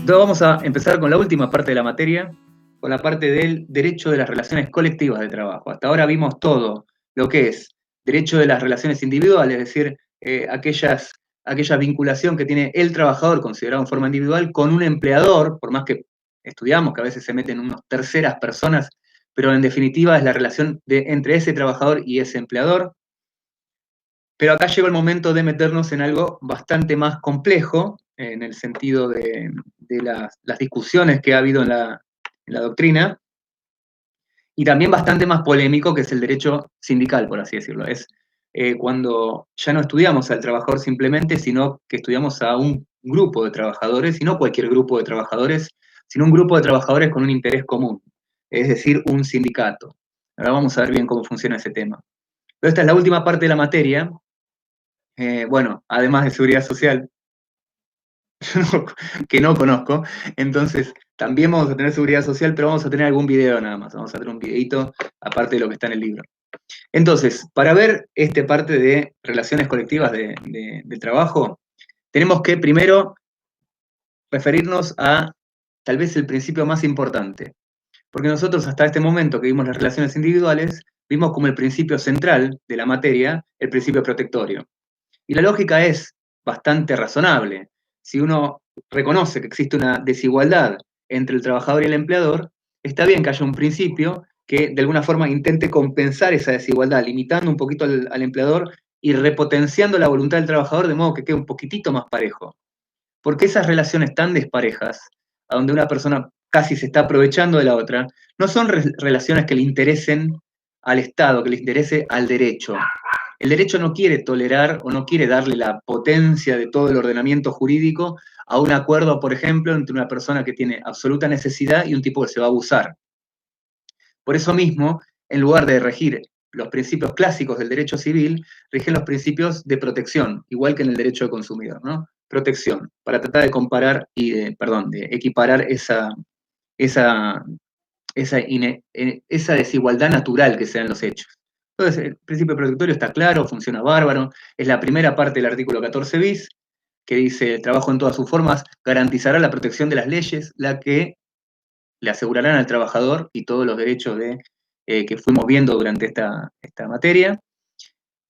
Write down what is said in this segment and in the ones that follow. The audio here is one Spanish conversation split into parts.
Entonces vamos a empezar con la última parte de la materia, con la parte del derecho de las relaciones colectivas de trabajo. Hasta ahora vimos todo lo que es derecho de las relaciones individuales, es decir, aquella vinculación que tiene el trabajador considerado en forma individual con un empleador, por más que estudiamos que a veces se meten unas terceras personas, pero en definitiva es la relación entre ese trabajador y ese empleador. Pero acá llegó el momento de meternos en algo bastante más complejo, en el sentido de las discusiones que ha habido en la doctrina, y también bastante más polémico, que es el derecho sindical, por así decirlo. Es cuando ya no estudiamos al trabajador simplemente, sino que estudiamos a un grupo de trabajadores, y no cualquier grupo de trabajadores, sino un grupo de trabajadores con un interés común, es decir, un sindicato. Ahora vamos a ver bien cómo funciona ese tema. Pero esta es la última parte de la materia. Bueno, además de seguridad social, que no conozco, entonces también vamos a tener seguridad social, pero vamos a tener algún video nada más, vamos a tener un videito aparte de lo que está en el libro. Entonces, para ver esta parte de relaciones colectivas de trabajo, tenemos que primero referirnos a tal vez el principio más importante, porque nosotros hasta este momento que vimos las relaciones individuales, vimos como el principio central de la materia, el principio protectorio. Y la lógica es bastante razonable. Si uno reconoce que existe una desigualdad entre el trabajador y el empleador, está bien que haya un principio que de alguna forma intente compensar esa desigualdad, limitando un poquito al empleador y repotenciando la voluntad del trabajador de modo que quede un poquitito más parejo. Porque esas relaciones tan desparejas, a donde una persona casi se está aprovechando de la otra, no son relaciones que le interesen al Estado, que le interese al derecho. El derecho no quiere tolerar o no quiere darle la potencia de todo el ordenamiento jurídico a un acuerdo, por ejemplo, entre una persona que tiene absoluta necesidad y un tipo que se va a abusar. Por eso mismo, en lugar de regir los principios clásicos del derecho civil, rigen los principios de protección, igual que en el derecho de consumidor, ¿no? Protección, para tratar de comparar y de equiparar esa desigualdad natural que se da en los hechos. Entonces, el principio protectorio está claro, funciona bárbaro, es la primera parte del artículo 14 bis, que dice: el trabajo en todas sus formas garantizará la protección de las leyes, la que le asegurarán al trabajador y todos los derechos que fuimos viendo durante esta materia.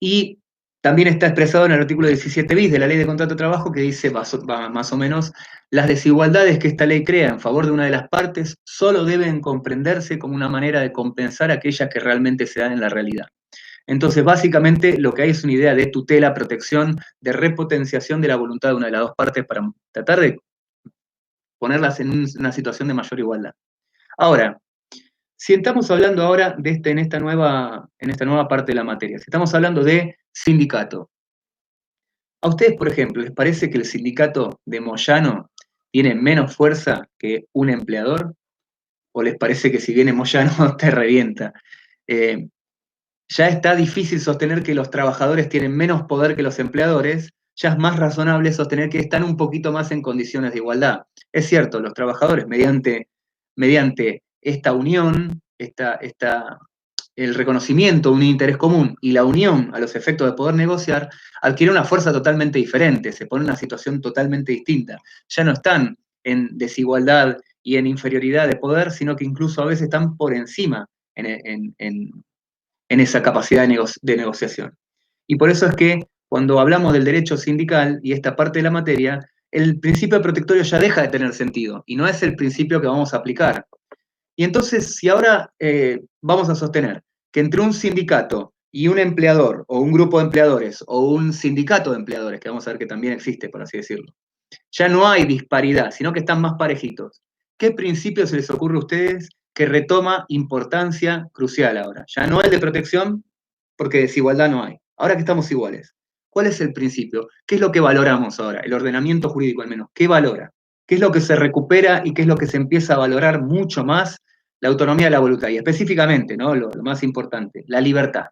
Y también está expresado en el artículo 17 bis de la Ley de Contrato de Trabajo, que dice más o menos: las desigualdades que esta ley crea en favor de una de las partes solo deben comprenderse como una manera de compensar aquellas que realmente se dan en la realidad. Entonces, básicamente, lo que hay es una idea de tutela, protección, de repotenciación de la voluntad de una de las dos partes para tratar de ponerlas en una situación de mayor igualdad. Ahora, si estamos hablando ahora en esta nueva parte de la materia, si estamos hablando de sindicato, ¿a ustedes, por ejemplo, les parece que el sindicato de Moyano tiene menos fuerza que un empleador? ¿O les parece que si viene Moyano te revienta? Ya está difícil sostener que los trabajadores tienen menos poder que los empleadores, ya es más razonable sostener que están un poquito más en condiciones de igualdad. Es cierto, los trabajadores, mediante esta unión, el reconocimiento de un interés común y la unión a los efectos de poder negociar, adquiere una fuerza totalmente diferente, se pone en una situación totalmente distinta. Ya no están en desigualdad y en inferioridad de poder, sino que incluso a veces están por encima en esa capacidad de negociación. Y por eso es que cuando hablamos del derecho sindical y esta parte de la materia, el principio protectorio ya deja de tener sentido y no es el principio que vamos a aplicar. Y entonces, si ahora vamos a sostener que entre un sindicato y un empleador, o un grupo de empleadores, o un sindicato de empleadores, que vamos a ver que también existe, por así decirlo, ya no hay disparidad, sino que están más parejitos, ¿qué principio se les ocurre a ustedes que retoma importancia crucial ahora? Ya no el de protección, porque desigualdad no hay. Ahora que estamos iguales, ¿cuál es el principio? ¿Qué es lo que valoramos ahora? El ordenamiento jurídico al menos, ¿qué valora? ¿Qué es lo que se recupera y qué es lo que se empieza a valorar mucho más? La autonomía de la voluntad, y específicamente, ¿no? Lo más importante, la libertad.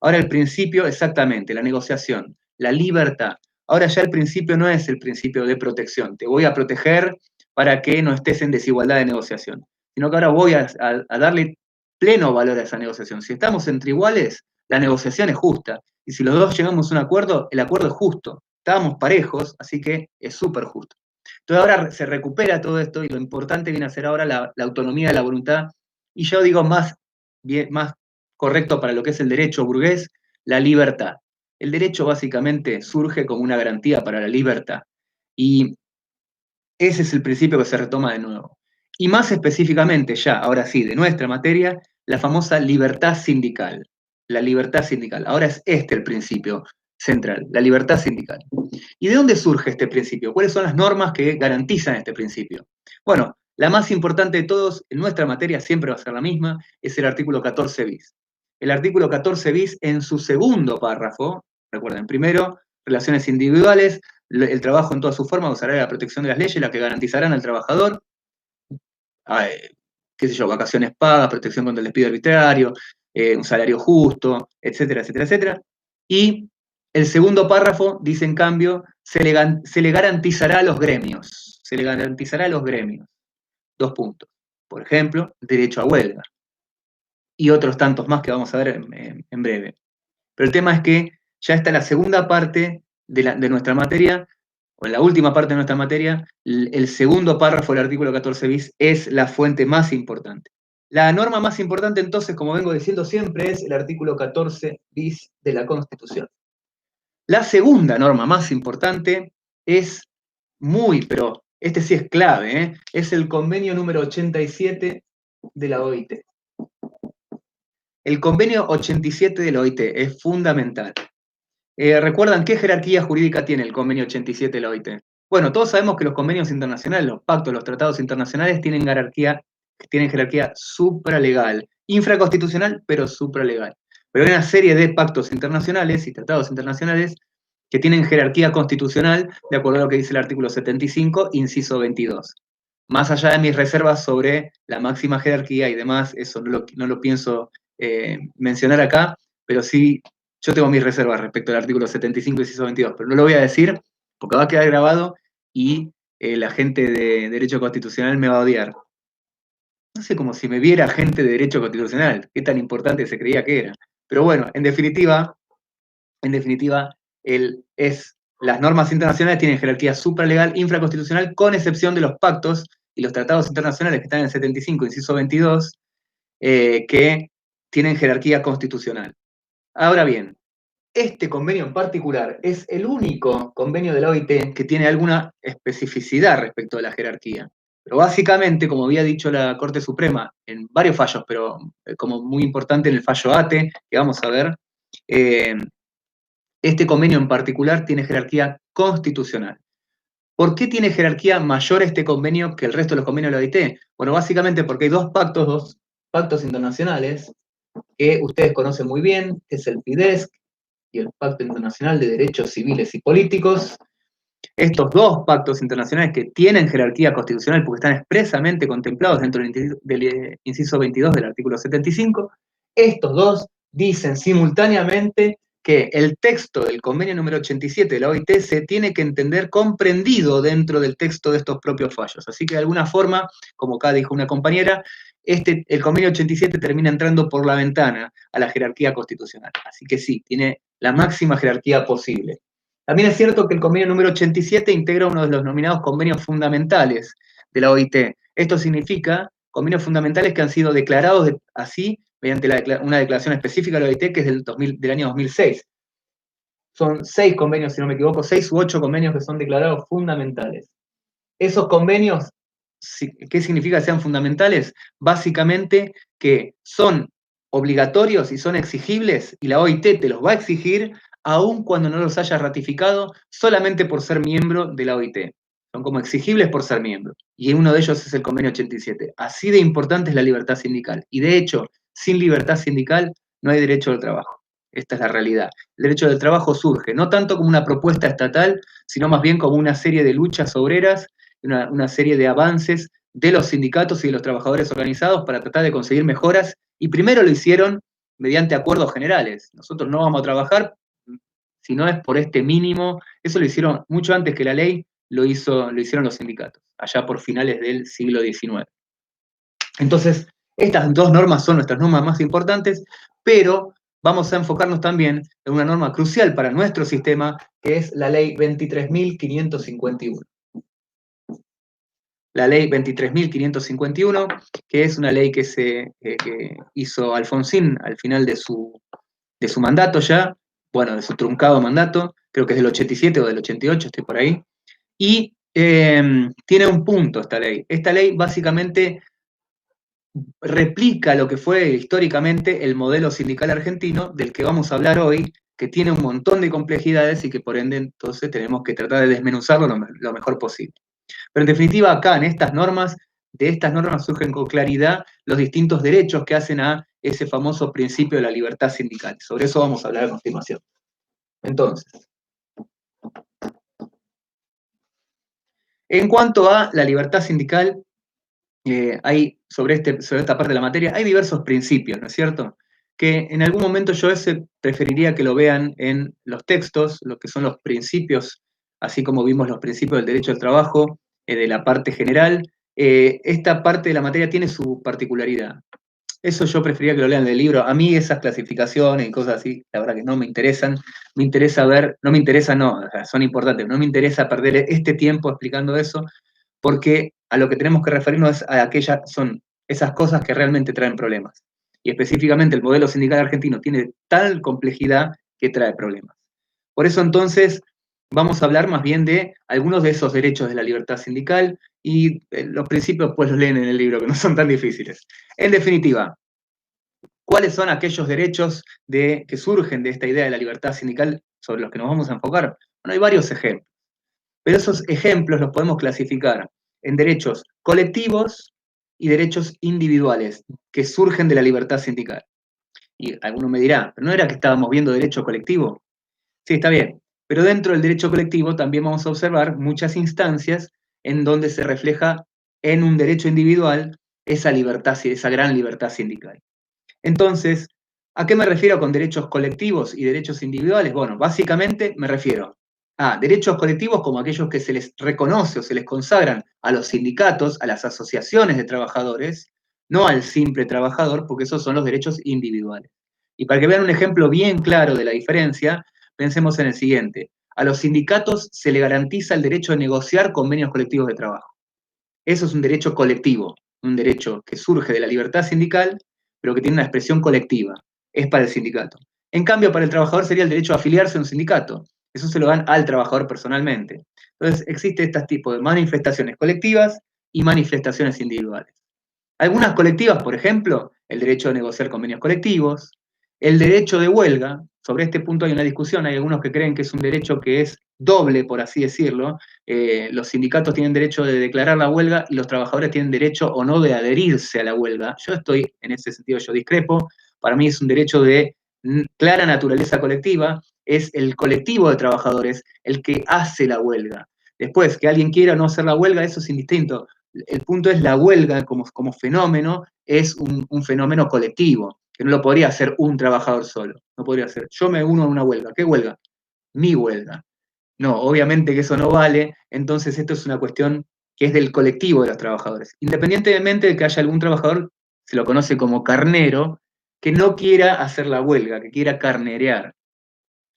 Ahora el principio, exactamente, la negociación, la libertad. Ahora ya el principio no es el principio de protección, te voy a proteger para que no estés en desigualdad de negociación, sino que ahora voy a darle pleno valor a esa negociación. Si estamos entre iguales, la negociación es justa, y si los dos llegamos a un acuerdo, el acuerdo es justo. Estábamos parejos, así que es súper justo. Entonces ahora se recupera todo esto y lo importante viene a ser ahora la autonomía de la voluntad, y yo digo más correcto para lo que es el derecho burgués, la libertad. El derecho básicamente surge como una garantía para la libertad, y ese es el principio que se retoma de nuevo. Y más específicamente ya, ahora sí, de nuestra materia, la famosa libertad sindical. La libertad sindical. Ahora es este el principio central, la libertad sindical. ¿Y de dónde surge este principio? ¿Cuáles son las normas que garantizan este principio? Bueno, la más importante de todos, en nuestra materia siempre va a ser la misma, es el artículo 14 bis. El artículo 14 bis en su segundo párrafo, recuerden, primero, relaciones individuales, el trabajo en toda su forma gozará de la protección de las leyes, las que garantizarán al trabajador, qué sé yo, vacaciones pagas, protección contra el despido arbitrario, un salario justo, etcétera, etcétera, etcétera. Y el segundo párrafo dice, en cambio, se le garantizará a los gremios. Se le garantizará a los gremios. 2 puntos. Por ejemplo, derecho a huelga. Y otros tantos más que vamos a ver en breve. Pero el tema es que ya está la segunda parte de nuestra materia, o en la última parte de nuestra materia, el segundo párrafo del artículo 14 bis es la fuente más importante. La norma más importante, entonces, como vengo diciendo siempre, es el artículo 14 bis de la Constitución. La segunda norma más importante es pero este sí es clave, es el convenio número 87 de la OIT. El convenio 87 de la OIT es fundamental. ¿Recuerdan qué jerarquía jurídica tiene el convenio 87 de la OIT? Bueno, todos sabemos que los convenios internacionales, los pactos, los tratados internacionales tienen jerarquía supralegal, infraconstitucional, pero supralegal. Pero hay una serie de pactos internacionales y tratados internacionales que tienen jerarquía constitucional, de acuerdo a lo que dice el artículo 75, inciso 22. Más allá de mis reservas sobre la máxima jerarquía y demás, eso no lo pienso mencionar acá, pero sí, yo tengo mis reservas respecto al artículo 75, inciso 22, pero no lo voy a decir porque va a quedar grabado y la gente de Derecho Constitucional me va a odiar. No sé, como si me viera gente de Derecho Constitucional, qué tan importante se creía que era. Pero bueno, en definitiva, las normas internacionales tienen jerarquía supralegal, infraconstitucional, con excepción de los pactos y los tratados internacionales que están en el 75, inciso 22, que tienen jerarquía constitucional. Ahora bien, este convenio en particular es el único convenio de la OIT que tiene alguna especificidad respecto a la jerarquía. Pero básicamente, como había dicho la Corte Suprema en varios fallos, pero como muy importante en el fallo ATE, que vamos a ver, este convenio en particular tiene jerarquía constitucional. ¿Por qué tiene jerarquía mayor este convenio que el resto de los convenios de la OIT? Bueno, básicamente porque hay dos pactos internacionales que ustedes conocen muy bien, que es el PIDESC y el Pacto Internacional de Derechos Civiles y Políticos. Estos dos pactos internacionales que tienen jerarquía constitucional porque están expresamente contemplados dentro del inciso 22 del artículo 75, estos dos dicen simultáneamente que el texto del convenio número 87 de la OIT se tiene que entender comprendido dentro del texto de estos propios fallos. Así que de alguna forma, como acá dijo una compañera, el convenio 87 termina entrando por la ventana a la jerarquía constitucional. Así que sí, tiene la máxima jerarquía posible. También es cierto que el convenio número 87 integra uno de los nominados convenios fundamentales de la OIT. Esto significa convenios fundamentales que han sido declarados así mediante una declaración específica de la OIT que es del año 2006. Son 6 convenios, si no me equivoco, 6 u 8 convenios que son declarados fundamentales. Esos convenios, ¿qué significa que sean fundamentales? Básicamente que son obligatorios y son exigibles, y la OIT te los va a exigir, aun cuando no los hayas ratificado, solamente por ser miembro de la OIT. Son como exigibles por ser miembro. Y uno de ellos es el convenio 87. Así de importante es la libertad sindical. Y de hecho, sin libertad sindical no hay derecho al trabajo. Esta es la realidad. El derecho del trabajo surge no tanto como una propuesta estatal, sino más bien como una serie de luchas obreras, una serie de avances de los sindicatos y de los trabajadores organizados para tratar de conseguir mejoras, y primero lo hicieron mediante acuerdos generales. Nosotros no vamos a trabajar si no es por este mínimo. Eso lo hicieron mucho antes que la ley, lo hicieron los sindicatos, allá por finales del siglo XIX. Entonces, estas dos normas son nuestras normas más importantes, pero vamos a enfocarnos también en una norma crucial para nuestro sistema, que es la ley 23.551. la ley 23.551, que es una ley que hizo Alfonsín al final de su mandato ya, bueno, de su truncado mandato, creo que es del 87 o del 88, estoy por ahí, y tiene un punto esta ley. Esta ley básicamente replica lo que fue históricamente el modelo sindical argentino, del que vamos a hablar hoy, que tiene un montón de complejidades y que por ende entonces tenemos que tratar de desmenuzarlo lo mejor posible. Pero en definitiva acá, en estas normas, de estas normas surgen con claridad los distintos derechos que hacen a ese famoso principio de la libertad sindical. Sobre eso vamos a hablar a continuación. Entonces, en cuanto a la libertad sindical, hay sobre esta parte de la materia, hay diversos principios, ¿no es cierto? Que en algún momento yo preferiría que lo vean en los textos, lo que son los principios, así como vimos los principios del derecho al trabajo, de la parte general. Esta parte de la materia tiene su particularidad. Eso yo preferiría que lo lean del libro. A mí esas clasificaciones y cosas así, la verdad que no me interesan. Me interesa ver, no me interesa, no, o sea, son importantes, no me interesa perder este tiempo explicando eso, porque a lo que tenemos que referirnos es a son esas cosas que realmente traen problemas. Y específicamente el modelo sindical argentino tiene tal complejidad que trae problemas. Por eso entonces vamos a hablar más bien de algunos de esos derechos de la libertad sindical y los principios pues los leen en el libro, que no son tan difíciles. En definitiva, ¿cuáles son aquellos derechos que surgen de esta idea de la libertad sindical sobre los que nos vamos a enfocar? Bueno, hay varios ejemplos. Pero esos ejemplos los podemos clasificar en derechos colectivos y derechos individuales que surgen de la libertad sindical. Y alguno me dirá, ¿pero no era que estábamos viendo derecho colectivo? Sí, está bien. Pero dentro del derecho colectivo también vamos a observar muchas instancias en donde se refleja en un derecho individual esa libertad, esa gran libertad sindical. Entonces, ¿a qué me refiero con derechos colectivos y derechos individuales? Bueno, básicamente me refiero a derechos colectivos como aquellos que se les reconoce o se les consagran a los sindicatos, a las asociaciones de trabajadores, no al simple trabajador, porque esos son los derechos individuales. Y para que vean un ejemplo bien claro de la diferencia, pensemos en el siguiente. A los sindicatos se le garantiza el derecho de negociar convenios colectivos de trabajo. Eso es un derecho colectivo, un derecho que surge de la libertad sindical, pero que tiene una expresión colectiva. Es para el sindicato. En cambio, para el trabajador sería el derecho a afiliarse a un sindicato. Eso se lo dan al trabajador personalmente. Entonces, existe este tipo de manifestaciones colectivas y manifestaciones individuales. Algunas colectivas, por ejemplo, el derecho a negociar convenios colectivos, el derecho de huelga. Sobre este punto hay una discusión, hay algunos que creen que es un derecho que es doble, por así decirlo. Los sindicatos tienen derecho de declarar la huelga y los trabajadores tienen derecho o no de adherirse a la huelga. Yo estoy, en ese sentido, yo discrepo. Para mí es un derecho de clara naturaleza colectiva, es el colectivo de trabajadores el que hace la huelga. Después, que alguien quiera o no hacer la huelga, eso es indistinto. El punto es la huelga como fenómeno, es un fenómeno colectivo, que no lo podría hacer un trabajador solo. No podría hacer, yo me uno a una huelga. ¿Qué huelga? Mi huelga. No, obviamente que eso no vale, entonces esto es una cuestión que es del colectivo de los trabajadores. Independientemente de que haya algún trabajador, se lo conoce como carnero, que no quiera hacer la huelga, que quiera carnerear.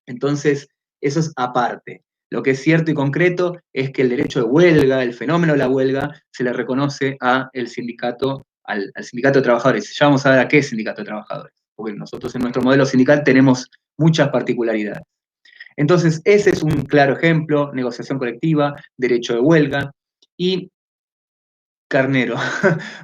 Entonces, eso es aparte. Lo que es cierto y concreto es que el derecho de huelga, el fenómeno de la huelga, se le reconoce al sindicato de trabajadores. Ya vamos a ver a qué sindicato de trabajadores, porque nosotros en nuestro modelo sindical tenemos muchas particularidades. Entonces, ese es un claro ejemplo, negociación colectiva, derecho de huelga y carnero,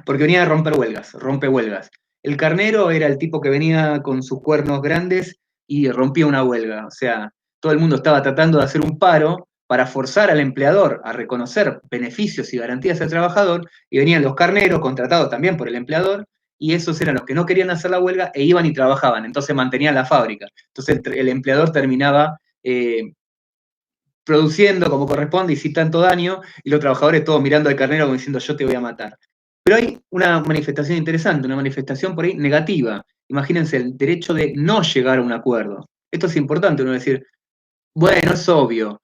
porque venía a romper huelgas, rompe huelgas. El carnero era el tipo que venía con sus cuernos grandes y rompía una huelga. O sea, todo el mundo estaba tratando de hacer un paro para forzar al empleador a reconocer beneficios y garantías al trabajador, y venían los carneros, contratados también por el empleador, y esos eran los que no querían hacer la huelga e iban y trabajaban, entonces mantenían la fábrica. Entonces el empleador terminaba produciendo como corresponde y sin tanto daño, y los trabajadores todos mirando al carnero como diciendo yo te voy a matar. Pero hay una manifestación interesante, una manifestación por ahí negativa. Imagínense el derecho de no llegar a un acuerdo. Esto es importante, uno decir, bueno, es obvio.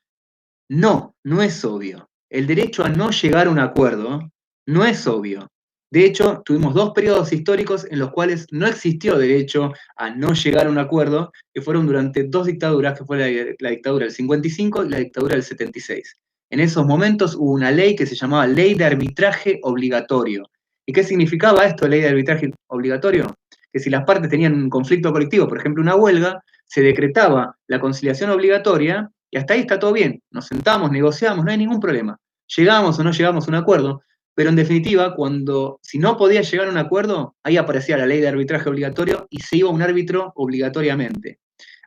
No, no es obvio. El derecho a no llegar a un acuerdo no es obvio. De hecho, tuvimos dos periodos históricos en los cuales no existió derecho a no llegar a un acuerdo, que fueron durante dos dictaduras, que fue la dictadura del 55 y la dictadura del 76. En esos momentos hubo una ley que se llamaba Ley de Arbitraje Obligatorio. ¿Y qué significaba esto, ley de arbitraje obligatorio? Que si las partes tenían un conflicto colectivo, por ejemplo una huelga, se decretaba la conciliación obligatoria y hasta ahí está todo bien. Nos sentamos, negociamos, no hay ningún problema. Llegamos o no llegamos a un acuerdo, pero en definitiva, si no podía llegar a un acuerdo, ahí aparecía la ley de arbitraje obligatorio y se iba a un árbitro obligatoriamente.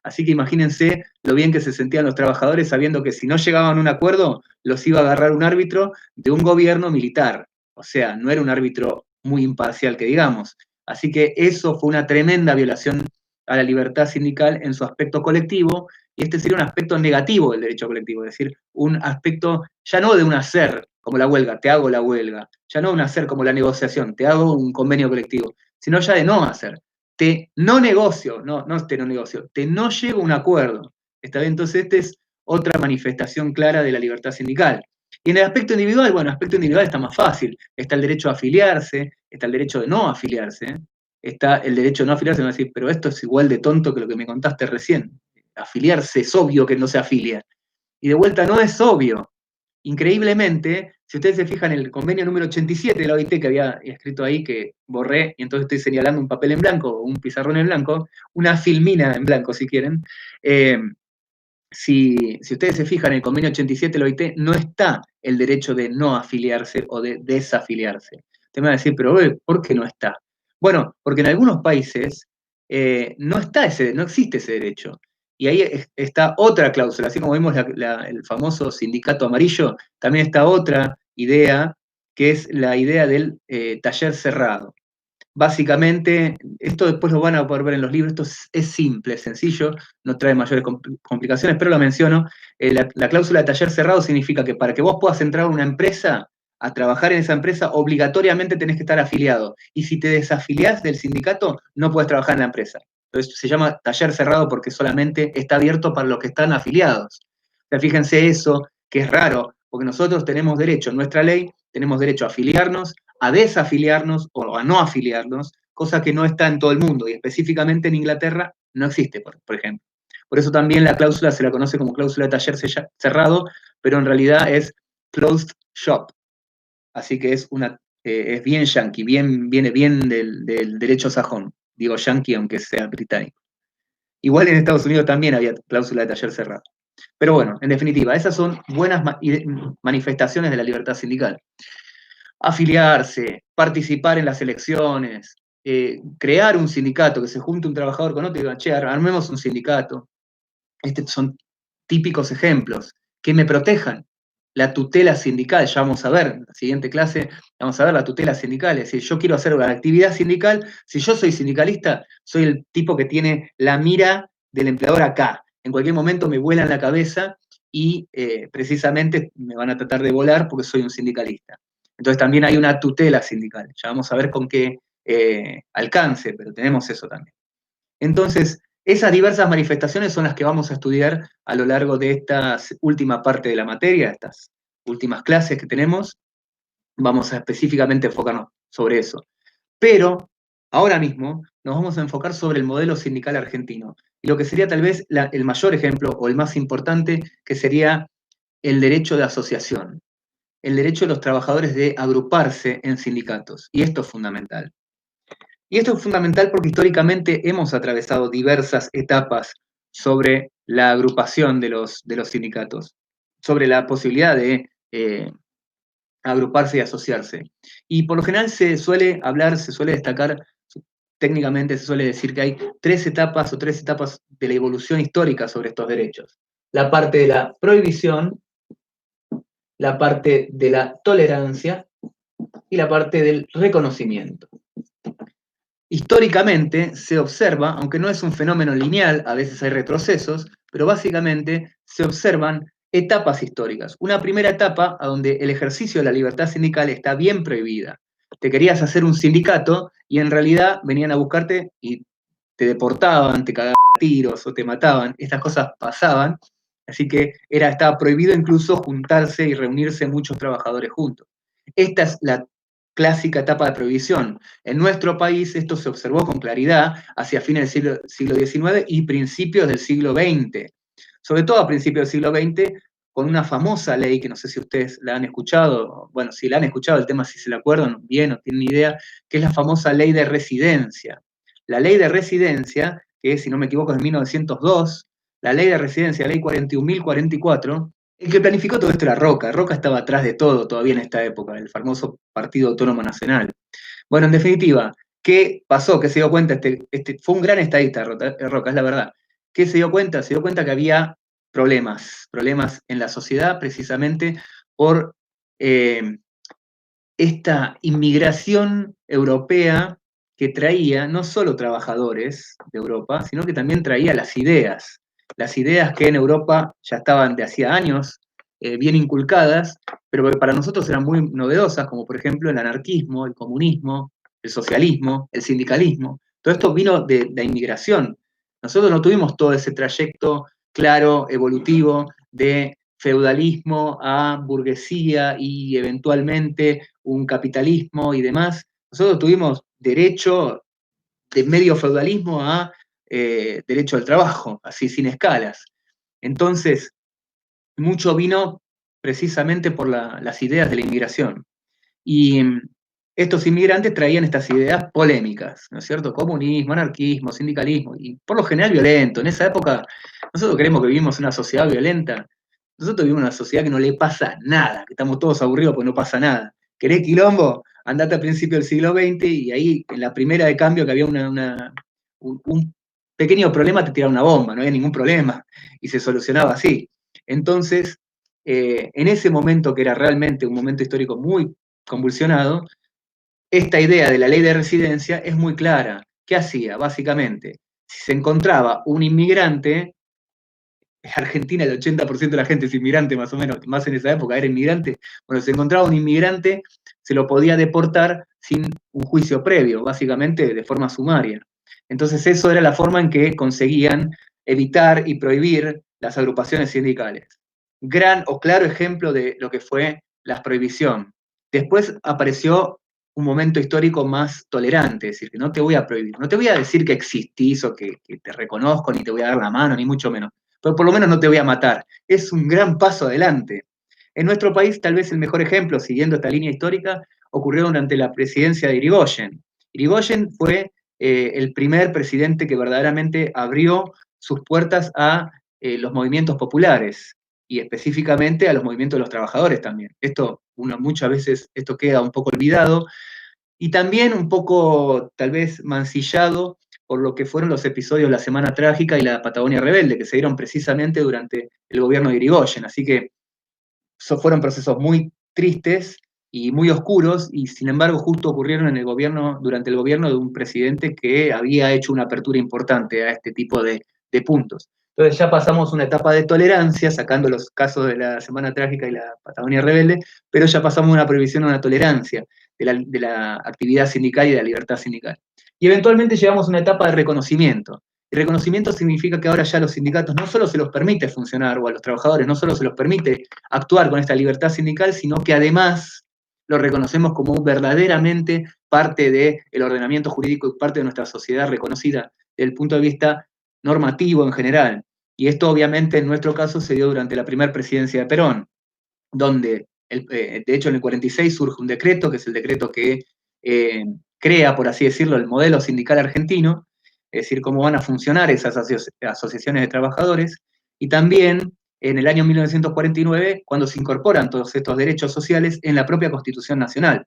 Así que imagínense lo bien que se sentían los trabajadores sabiendo que si no llegaban a un acuerdo, los iba a agarrar un árbitro de un gobierno militar. O sea, no era un árbitro muy imparcial, que digamos. Así que eso fue una tremenda violación a la libertad sindical en su aspecto colectivo, y este sería un aspecto negativo del derecho colectivo, es decir, un aspecto ya no de un hacer como la huelga, te hago la huelga, ya no un hacer como la negociación, te hago un convenio colectivo, sino ya de no hacer. Te no negocio, te no negocio, te no llego a un acuerdo. ¿Está bien? Entonces, esta es otra manifestación clara de la libertad sindical. Y en el aspecto individual, bueno, el aspecto individual está más fácil. Está el derecho a afiliarse, está el derecho de no afiliarse, está el derecho de no afiliarse, me va a decir, pero esto es igual de tonto que lo que me contaste recién. Afiliarse es obvio que no se afilia. Y de vuelta no es obvio. Increíblemente, si ustedes se fijan en el convenio número 87 de la OIT que había escrito ahí, que borré, y entonces estoy señalando un papel en blanco, o un pizarrón en blanco, una filmina en blanco si quieren, si ustedes se fijan en el convenio 87 de la OIT, no está el derecho de no afiliarse o de desafiliarse. Usted me va a decir, pero ¿por qué no está? Bueno, porque en algunos países no existe ese derecho. Y ahí está otra cláusula, así como vimos el famoso sindicato amarillo, también está otra idea, que es la idea del taller cerrado. Básicamente, esto después lo van a poder ver en los libros, esto es simple, sencillo, no trae mayores complicaciones, pero lo menciono. La cláusula de taller cerrado significa que para que vos puedas entrar a una empresa, a trabajar en esa empresa, obligatoriamente tenés que estar afiliado. Y si te desafiliás del sindicato, no puedes trabajar en la empresa. Entonces se llama taller cerrado porque solamente está abierto para los que están afiliados. O sea, fíjense eso, que es raro, porque nosotros tenemos derecho, en nuestra ley, tenemos derecho a afiliarnos, a desafiliarnos o a no afiliarnos, cosa que no está en todo el mundo y específicamente en Inglaterra no existe, por ejemplo. Por eso también la cláusula se la conoce como cláusula de taller cerrado, pero en realidad es closed shop. Así que es bien yankee, viene bien del derecho sajón. Digo yankee aunque sea británico. Igual en Estados Unidos también había cláusula de taller cerrado. Pero bueno, en definitiva, esas son buenas manifestaciones de la libertad sindical. Afiliarse, participar en las elecciones, crear un sindicato, que se junte un trabajador con otro y digan, che, armemos un sindicato. Estos son típicos ejemplos que me protejan. La tutela sindical, ya vamos a ver, en la siguiente clase vamos a ver la tutela sindical, es decir, yo quiero hacer una actividad sindical, si yo soy sindicalista, soy el tipo que tiene la mira del empleador acá, en cualquier momento me vuelan la cabeza y precisamente me van a tratar de volar porque soy un sindicalista. Entonces también hay una tutela sindical, ya vamos a ver con qué alcance, pero tenemos eso también. Entonces, esas diversas manifestaciones son las que vamos a estudiar a lo largo de esta última parte de la materia, estas últimas clases que tenemos. Vamos a específicamente enfocarnos sobre eso. Pero ahora mismo nos vamos a enfocar sobre el modelo sindical argentino. Y lo que sería tal vez el mayor ejemplo o el más importante, que sería el derecho de asociación. El derecho de los trabajadores de agruparse en sindicatos. Y esto es fundamental. Y esto es fundamental porque históricamente hemos atravesado diversas etapas sobre la agrupación de los sindicatos, sobre la posibilidad de agruparse y asociarse. Y por lo general se suele hablar, se suele destacar, técnicamente se suele decir que hay tres etapas de la evolución histórica sobre estos derechos. La parte de la prohibición, la parte de la tolerancia y la parte del reconocimiento. Históricamente se observa, aunque no es un fenómeno lineal, a veces hay retrocesos, pero básicamente se observan etapas históricas. Una primera etapa a donde el ejercicio de la libertad sindical está bien prohibida. Te querías hacer un sindicato y en realidad venían a buscarte y te deportaban, te cagaban a tiros o te mataban. Estas cosas pasaban, así que estaba prohibido incluso juntarse y reunirse muchos trabajadores juntos. Esta es la clásica etapa de prohibición. En nuestro país esto se observó con claridad hacia fines del siglo XIX y principios del siglo XX. Sobre todo a principios del siglo XX, con una famosa ley, que no sé si ustedes la han escuchado, bueno, si la han escuchado, el tema si se la acuerdan bien o tienen idea, que es la famosa ley de residencia. La ley de residencia, que si no me equivoco es de 1902, la ley de residencia, ley 41.044, el que planificó todo esto era Roca. Roca estaba atrás de todo todavía en esta época, el famoso Partido Autónomo Nacional. Bueno, en definitiva, ¿qué pasó? ¿Qué se dio cuenta? Fue un gran estadista, Roca, es la verdad. ¿Qué se dio cuenta? Se dio cuenta que había problemas en la sociedad precisamente por esta inmigración europea que traía no solo trabajadores de Europa, sino que también traía las ideas que en Europa ya estaban de hacía años bien inculcadas, pero que para nosotros eran muy novedosas, como por ejemplo el anarquismo, el comunismo, el socialismo, el sindicalismo. Todo esto vino de la inmigración. Nosotros no tuvimos todo ese trayecto claro, evolutivo, de feudalismo a burguesía y eventualmente un capitalismo y demás. Nosotros tuvimos derecho de medio feudalismo a derecho al trabajo, así sin escalas. Entonces, mucho vino precisamente por las ideas de la inmigración. Y estos inmigrantes traían estas ideas polémicas, ¿no es cierto? Comunismo, anarquismo, sindicalismo, y por lo general violento. En esa época, nosotros creemos que vivimos en una sociedad violenta. Nosotros vivimos en una sociedad que no le pasa nada, que estamos todos aburridos porque no pasa nada. ¿Querés quilombo? Andate al principio del siglo XX y ahí, en la primera de cambio, que había un pequeño problema, te tiraba una bomba, no había ningún problema, y se solucionaba así. Entonces, en ese momento, que era realmente un momento histórico muy convulsionado, esta idea de la ley de residencia es muy clara. ¿Qué hacía? Básicamente, si se encontraba un inmigrante, en Argentina el 80% de la gente es inmigrante más o menos, más en esa época era inmigrante, bueno, se encontraba un inmigrante, se lo podía deportar sin un juicio previo, básicamente de forma sumaria. Entonces eso era la forma en que conseguían evitar y prohibir las agrupaciones sindicales. Gran o claro ejemplo de lo que fue la prohibición. Después apareció un momento histórico más tolerante, es decir, que no te voy a prohibir, no te voy a decir que existís o que te reconozco, ni te voy a dar la mano, ni mucho menos, pero por lo menos no te voy a matar. Es un gran paso adelante. En nuestro país, tal vez el mejor ejemplo, siguiendo esta línea histórica, ocurrió durante la presidencia de Irigoyen. Irigoyen fue el primer presidente que verdaderamente abrió sus puertas a los movimientos populares y específicamente a los movimientos de los trabajadores también. Esto, muchas veces, esto queda un poco olvidado y también un poco, tal vez, mancillado por lo que fueron los episodios de la Semana Trágica y la Patagonia Rebelde, que se dieron precisamente durante el gobierno de Irigoyen. Así que fueron procesos muy tristes y muy oscuros, y sin embargo justo ocurrieron en el gobierno, durante el gobierno de un presidente que había hecho una apertura importante a este tipo de puntos. Entonces ya pasamos una etapa de tolerancia, sacando los casos de la Semana Trágica y la Patagonia Rebelde, pero ya pasamos una prohibición a una tolerancia de la actividad sindical y de la libertad sindical. Y eventualmente llegamos a una etapa de reconocimiento. El reconocimiento significa que ahora ya a los sindicatos no solo se los permite funcionar, o a los trabajadores no solo se los permite actuar con esta libertad sindical, sino que además lo reconocemos como verdaderamente parte del ordenamiento jurídico y parte de nuestra sociedad reconocida desde el punto de vista normativo en general. Y esto obviamente en nuestro caso se dio durante la primera presidencia de Perón, donde de hecho en el 46 surge un decreto, que es el decreto que crea, por así decirlo, el modelo sindical argentino, es decir, cómo van a funcionar esas asociaciones de trabajadores, y también en el año 1949, cuando se incorporan todos estos derechos sociales en la propia Constitución Nacional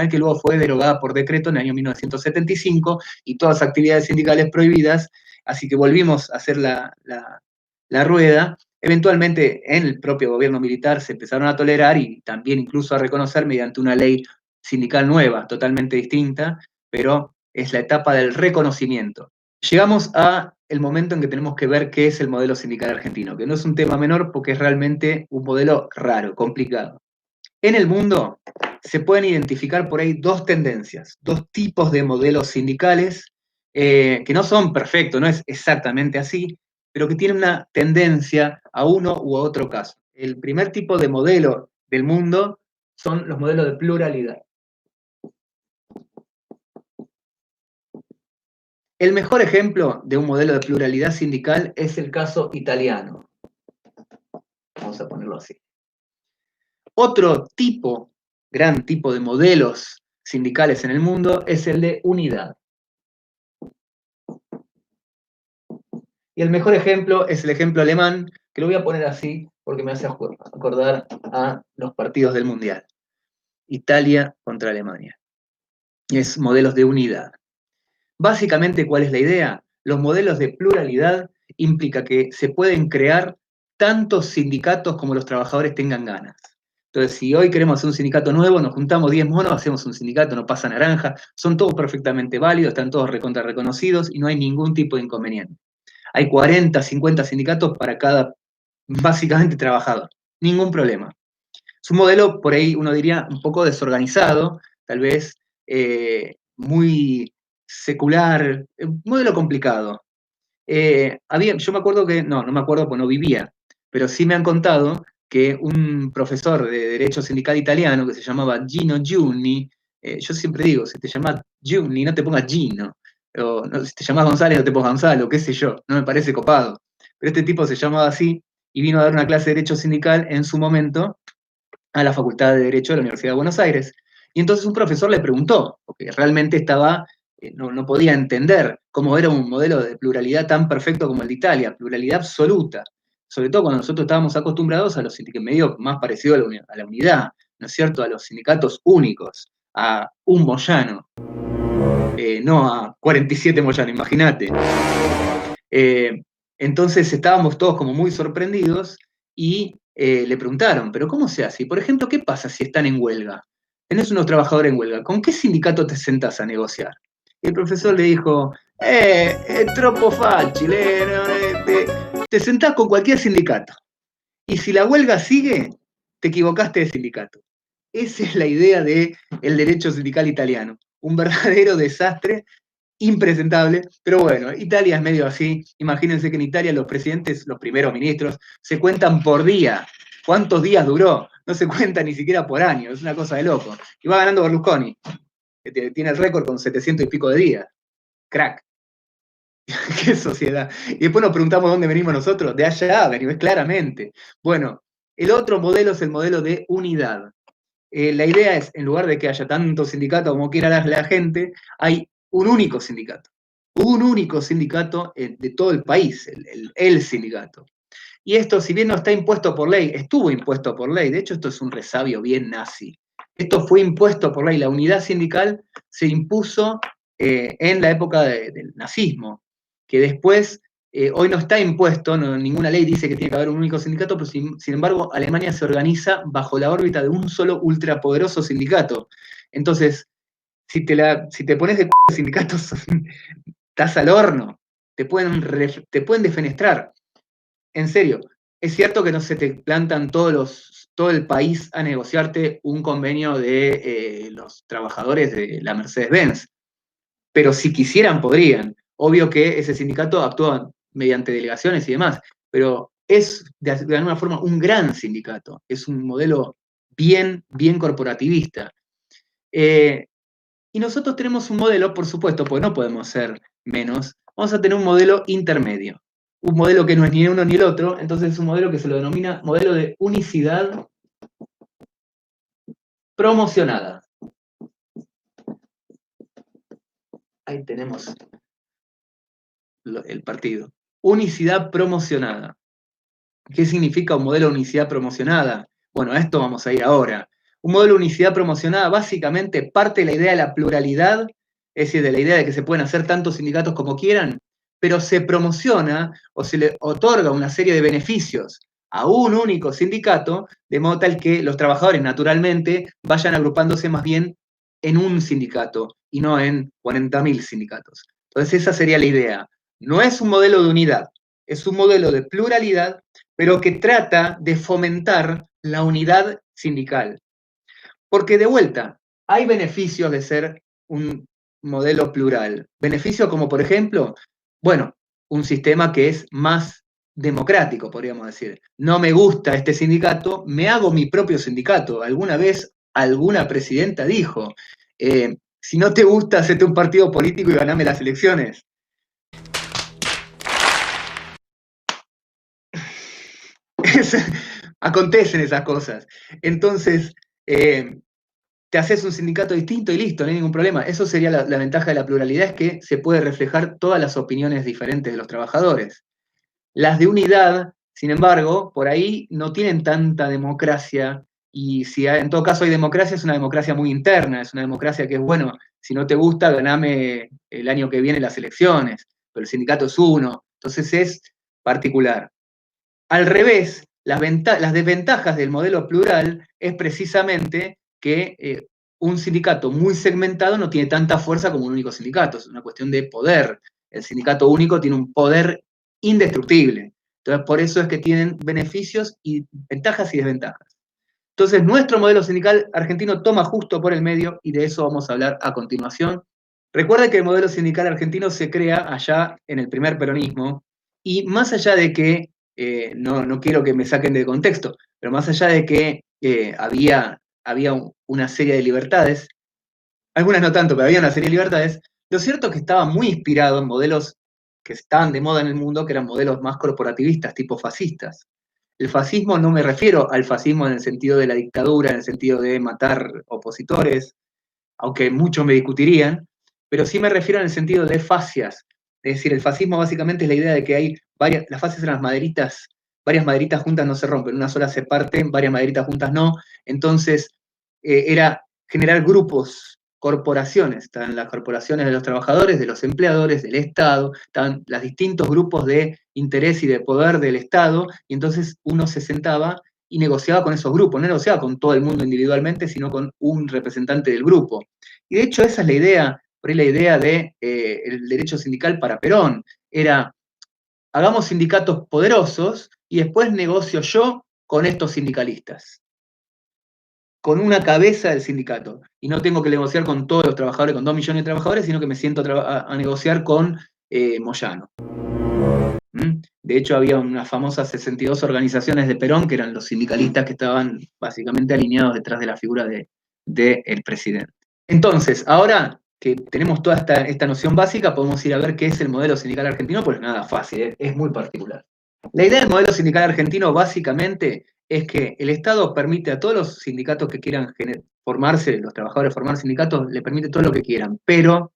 que luego fue derogada por decreto en el año 1975, y todas las actividades sindicales prohibidas, así que volvimos a hacer la rueda. Eventualmente en el propio gobierno militar se empezaron a tolerar y también incluso a reconocer mediante una ley sindical nueva, totalmente distinta, pero es la etapa del reconocimiento. Llegamos a el momento en que tenemos que ver qué es el modelo sindical argentino, que no es un tema menor porque es realmente un modelo raro, complicado. En el mundo se pueden identificar por ahí dos tendencias, dos tipos de modelos sindicales que no son perfectos, no es exactamente así, pero que tienen una tendencia a uno u otro caso. El primer tipo de modelo del mundo son los modelos de pluralidad. El mejor ejemplo de un modelo de pluralidad sindical es el caso italiano. Vamos a ponerlo así. Otro tipo, gran tipo de modelos sindicales en el mundo es el de unidad. Y el mejor ejemplo es el ejemplo alemán, que lo voy a poner así porque me hace acordar a los partidos del Mundial. Italia contra Alemania. Es modelos de unidad. Básicamente, ¿cuál es la idea? Los modelos de pluralidad implica que se pueden crear tantos sindicatos como los trabajadores tengan ganas. Entonces, si hoy queremos hacer un sindicato nuevo, nos juntamos 10 monos, hacemos un sindicato, no pasa naranja, son todos perfectamente válidos, están todos recontra reconocidos y no hay ningún tipo de inconveniente. Hay 40, 50 sindicatos para cada, básicamente, trabajador. Ningún problema. Es un modelo, por ahí uno diría, un poco desorganizado, tal vez muy secular, un modelo complicado. Yo me acuerdo que, no me acuerdo porque no vivía, pero sí me han contado que un profesor de Derecho Sindical italiano que se llamaba Gino Giunni, yo siempre digo, si te llamas Giunni, no te pongas Gino, o no, si te llamas González, no te pongas Gonzalo, qué sé yo, no me parece copado. Pero este tipo se llamaba así y vino a dar una clase de Derecho Sindical en su momento a la Facultad de Derecho de la Universidad de Buenos Aires. Y entonces un profesor le preguntó, porque realmente no podía entender cómo era un modelo de pluralidad tan perfecto como el de Italia, pluralidad absoluta, sobre todo cuando nosotros estábamos acostumbrados a los sindicatos medio más parecido a la unidad, ¿no es cierto?, a los sindicatos únicos, a un Moyano, no a 47 Moyano, imagínate. Entonces estábamos todos como muy sorprendidos y le preguntaron, ¿pero cómo se hace? Y, por ejemplo, ¿qué pasa si están en huelga? Tenés unos trabajadores en huelga, ¿con qué sindicato te sentás a negociar? Y el profesor le dijo, es troppo fácil, te sentás con cualquier sindicato. Y si la huelga sigue, te equivocaste de sindicato. Esa es la idea del derecho sindical italiano. Un verdadero desastre, impresentable, pero bueno, Italia es medio así. Imagínense que en Italia los presidentes, los primeros ministros, se cuentan por día. ¿Cuántos días duró? No se cuenta ni siquiera por año, es una cosa de loco. Y va ganando Berlusconi, que tiene el récord con 700 y pico de días. Crack. Qué sociedad. Y después nos preguntamos dónde venimos nosotros. De allá venimos, claramente. Bueno, el otro modelo es el modelo de unidad. La idea es, en lugar de que haya tantos sindicatos como quiera la gente, hay un único sindicato. Un único sindicato de todo el país, el sindicato. Y esto, si bien no está impuesto por ley, estuvo impuesto por ley. De hecho, esto es un resabio bien nazi. Esto fue impuesto por ley. La unidad sindical se impuso en la época del nazismo, que después, hoy no está impuesto, ninguna ley dice que tiene que haber un único sindicato, pero sin embargo, Alemania se organiza bajo la órbita de un solo ultrapoderoso sindicato. Entonces, si te pones de sindicatos, estás al horno, te pueden defenestrar. En serio, es cierto que no se te plantan todo el país a negociarte un convenio de los trabajadores de la Mercedes-Benz, pero si quisieran podrían. Obvio que ese sindicato actúa mediante delegaciones y demás, pero es de alguna forma un gran sindicato, es un modelo bien corporativista. Y nosotros tenemos un modelo, por supuesto, pues no podemos ser menos, vamos a tener un modelo intermedio, un modelo que no es ni uno ni el otro, entonces es un modelo que se lo denomina modelo de unicidad promocionada. Ahí tenemos el partido. Unicidad promocionada. ¿Qué significa un modelo de unicidad promocionada? Bueno, a esto vamos a ir ahora. Un modelo de unicidad promocionada básicamente parte de la idea de la pluralidad, es decir, de la idea de que se pueden hacer tantos sindicatos como quieran, pero se promociona o se le otorga una serie de beneficios a un único sindicato, de modo tal que los trabajadores naturalmente vayan agrupándose más bien en un sindicato y no en 40.000 sindicatos. Entonces esa sería la idea. No es un modelo de unidad, es un modelo de pluralidad, pero que trata de fomentar la unidad sindical. Porque de vuelta, hay beneficios de ser un modelo plural. Beneficios como, por ejemplo, bueno, un sistema que es más democrático, podríamos decir. No me gusta este sindicato, me hago mi propio sindicato. Alguna vez alguna presidenta dijo, si no te gusta, hacete un partido político y ganame las elecciones. acontecen esas cosas. Entonces, te haces un sindicato distinto y listo, no hay ningún problema. Eso sería la ventaja de la pluralidad, es que se puede reflejar todas las opiniones diferentes de los trabajadores. Las de unidad, sin embargo, por ahí no tienen tanta democracia, y si en todo caso hay democracia, es una democracia muy interna, es una democracia que es, bueno, si no te gusta, ganame el año que viene las elecciones, pero el sindicato es uno, entonces es particular. Al revés, las desventajas del modelo plural es precisamente que un sindicato muy segmentado no tiene tanta fuerza como un único sindicato, es una cuestión de poder. El sindicato único tiene un poder indestructible. Entonces, por eso es que tienen beneficios y ventajas y desventajas. Entonces, nuestro modelo sindical argentino toma justo por el medio y de eso vamos a hablar a continuación. Recuerda que el modelo sindical argentino se crea allá en el primer peronismo y más allá de que, no quiero que me saquen de contexto, pero más allá de que había una serie de libertades, algunas no tanto, pero había una serie de libertades, lo cierto es que estaba muy inspirado en modelos que estaban de moda en el mundo, que eran modelos más corporativistas, tipo fascistas. El fascismo no me refiero al fascismo en el sentido de la dictadura, en el sentido de matar opositores, aunque muchos me discutirían, pero sí me refiero en el sentido de fascias. Es decir, el fascismo básicamente es la idea de que hay las fascias eran las maderitas, varias maderitas juntas no se rompen, una sola se parte, varias maderitas juntas no. Entonces, era generar grupos, corporaciones, están las corporaciones de los trabajadores, de los empleadores, del Estado, están los distintos grupos de interés y de poder del Estado, y entonces uno se sentaba y negociaba con esos grupos, no negociaba con todo el mundo individualmente, sino con un representante del grupo. Y de hecho esa es la idea, por ahí la idea de el derecho sindical para Perón, era hagamos sindicatos poderosos y después negocio yo con estos sindicalistas, con una cabeza del sindicato. Y no tengo que negociar con todos los trabajadores, con 2 millones de trabajadores, sino que me siento a negociar con Moyano. De hecho, había unas famosas 62 organizaciones de Perón, que eran los sindicalistas que estaban básicamente alineados detrás de la figura del presidente. Entonces, ahora que tenemos toda esta noción básica, podemos ir a ver qué es el modelo sindical argentino, pues nada, fácil, es muy particular. La idea del modelo sindical argentino básicamente es que el Estado permite a todos los sindicatos que quieran formarse, los trabajadores formar sindicatos, le permite todo lo que quieran, pero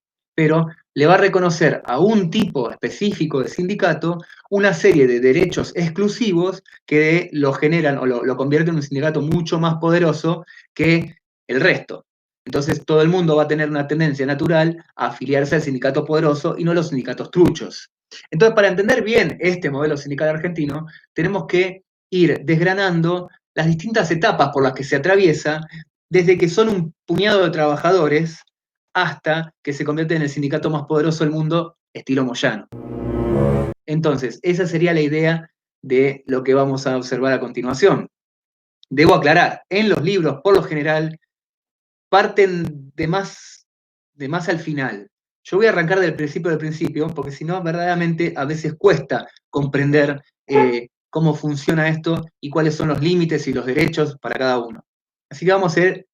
le va a reconocer a un tipo específico de sindicato una serie de derechos exclusivos que lo generan o lo convierten en un sindicato mucho más poderoso que el resto. Entonces todo el mundo va a tener una tendencia natural a afiliarse al sindicato poderoso y no a los sindicatos truchos. Entonces, para entender bien este modelo sindical argentino, tenemos que ir desgranando las distintas etapas por las que se atraviesa, desde que son un puñado de trabajadores hasta que se convierte en el sindicato más poderoso del mundo, estilo Moyano. Entonces, esa sería la idea de lo que vamos a observar a continuación. Debo aclarar, en los libros, por lo general, parten de más al final. Yo voy a arrancar del principio, porque si no, verdaderamente a veces cuesta comprender cómo funciona esto y cuáles son los límites y los derechos para cada uno. Así que vamos a ir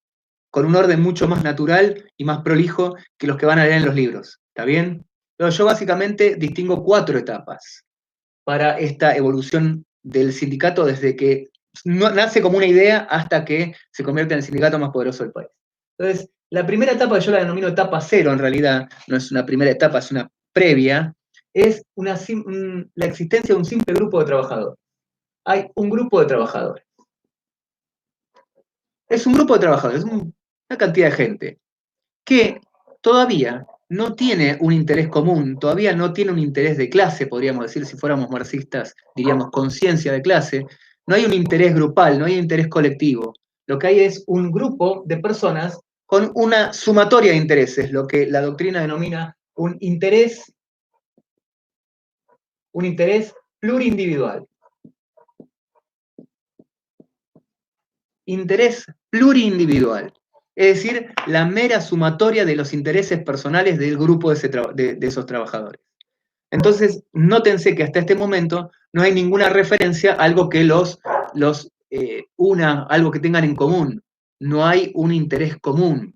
con un orden mucho más natural y más prolijo que los que van a leer en los libros. ¿Está bien? Pero yo básicamente distingo 4 etapas para esta evolución del sindicato desde que nace como una idea hasta que se convierte en el sindicato más poderoso del país. Entonces, la primera etapa, yo la denomino etapa cero en realidad, no es una primera etapa, es una previa, es la existencia de un simple grupo de trabajadores. Hay un grupo de trabajadores. Es un grupo de trabajadores, es una cantidad de gente que todavía no tiene un interés común, todavía no tiene un interés de clase, podríamos decir, si fuéramos marxistas, diríamos conciencia de clase, no hay un interés grupal, no hay un interés colectivo. Lo que hay es un grupo de personas con una sumatoria de intereses, lo que la doctrina denomina un interés plurindividual. Interés plurindividual. Es decir, la mera sumatoria de los intereses personales del grupo de esos trabajadores. Entonces, nótense que hasta este momento no hay ninguna referencia a algo que los una, algo que tengan en común. No hay un interés común.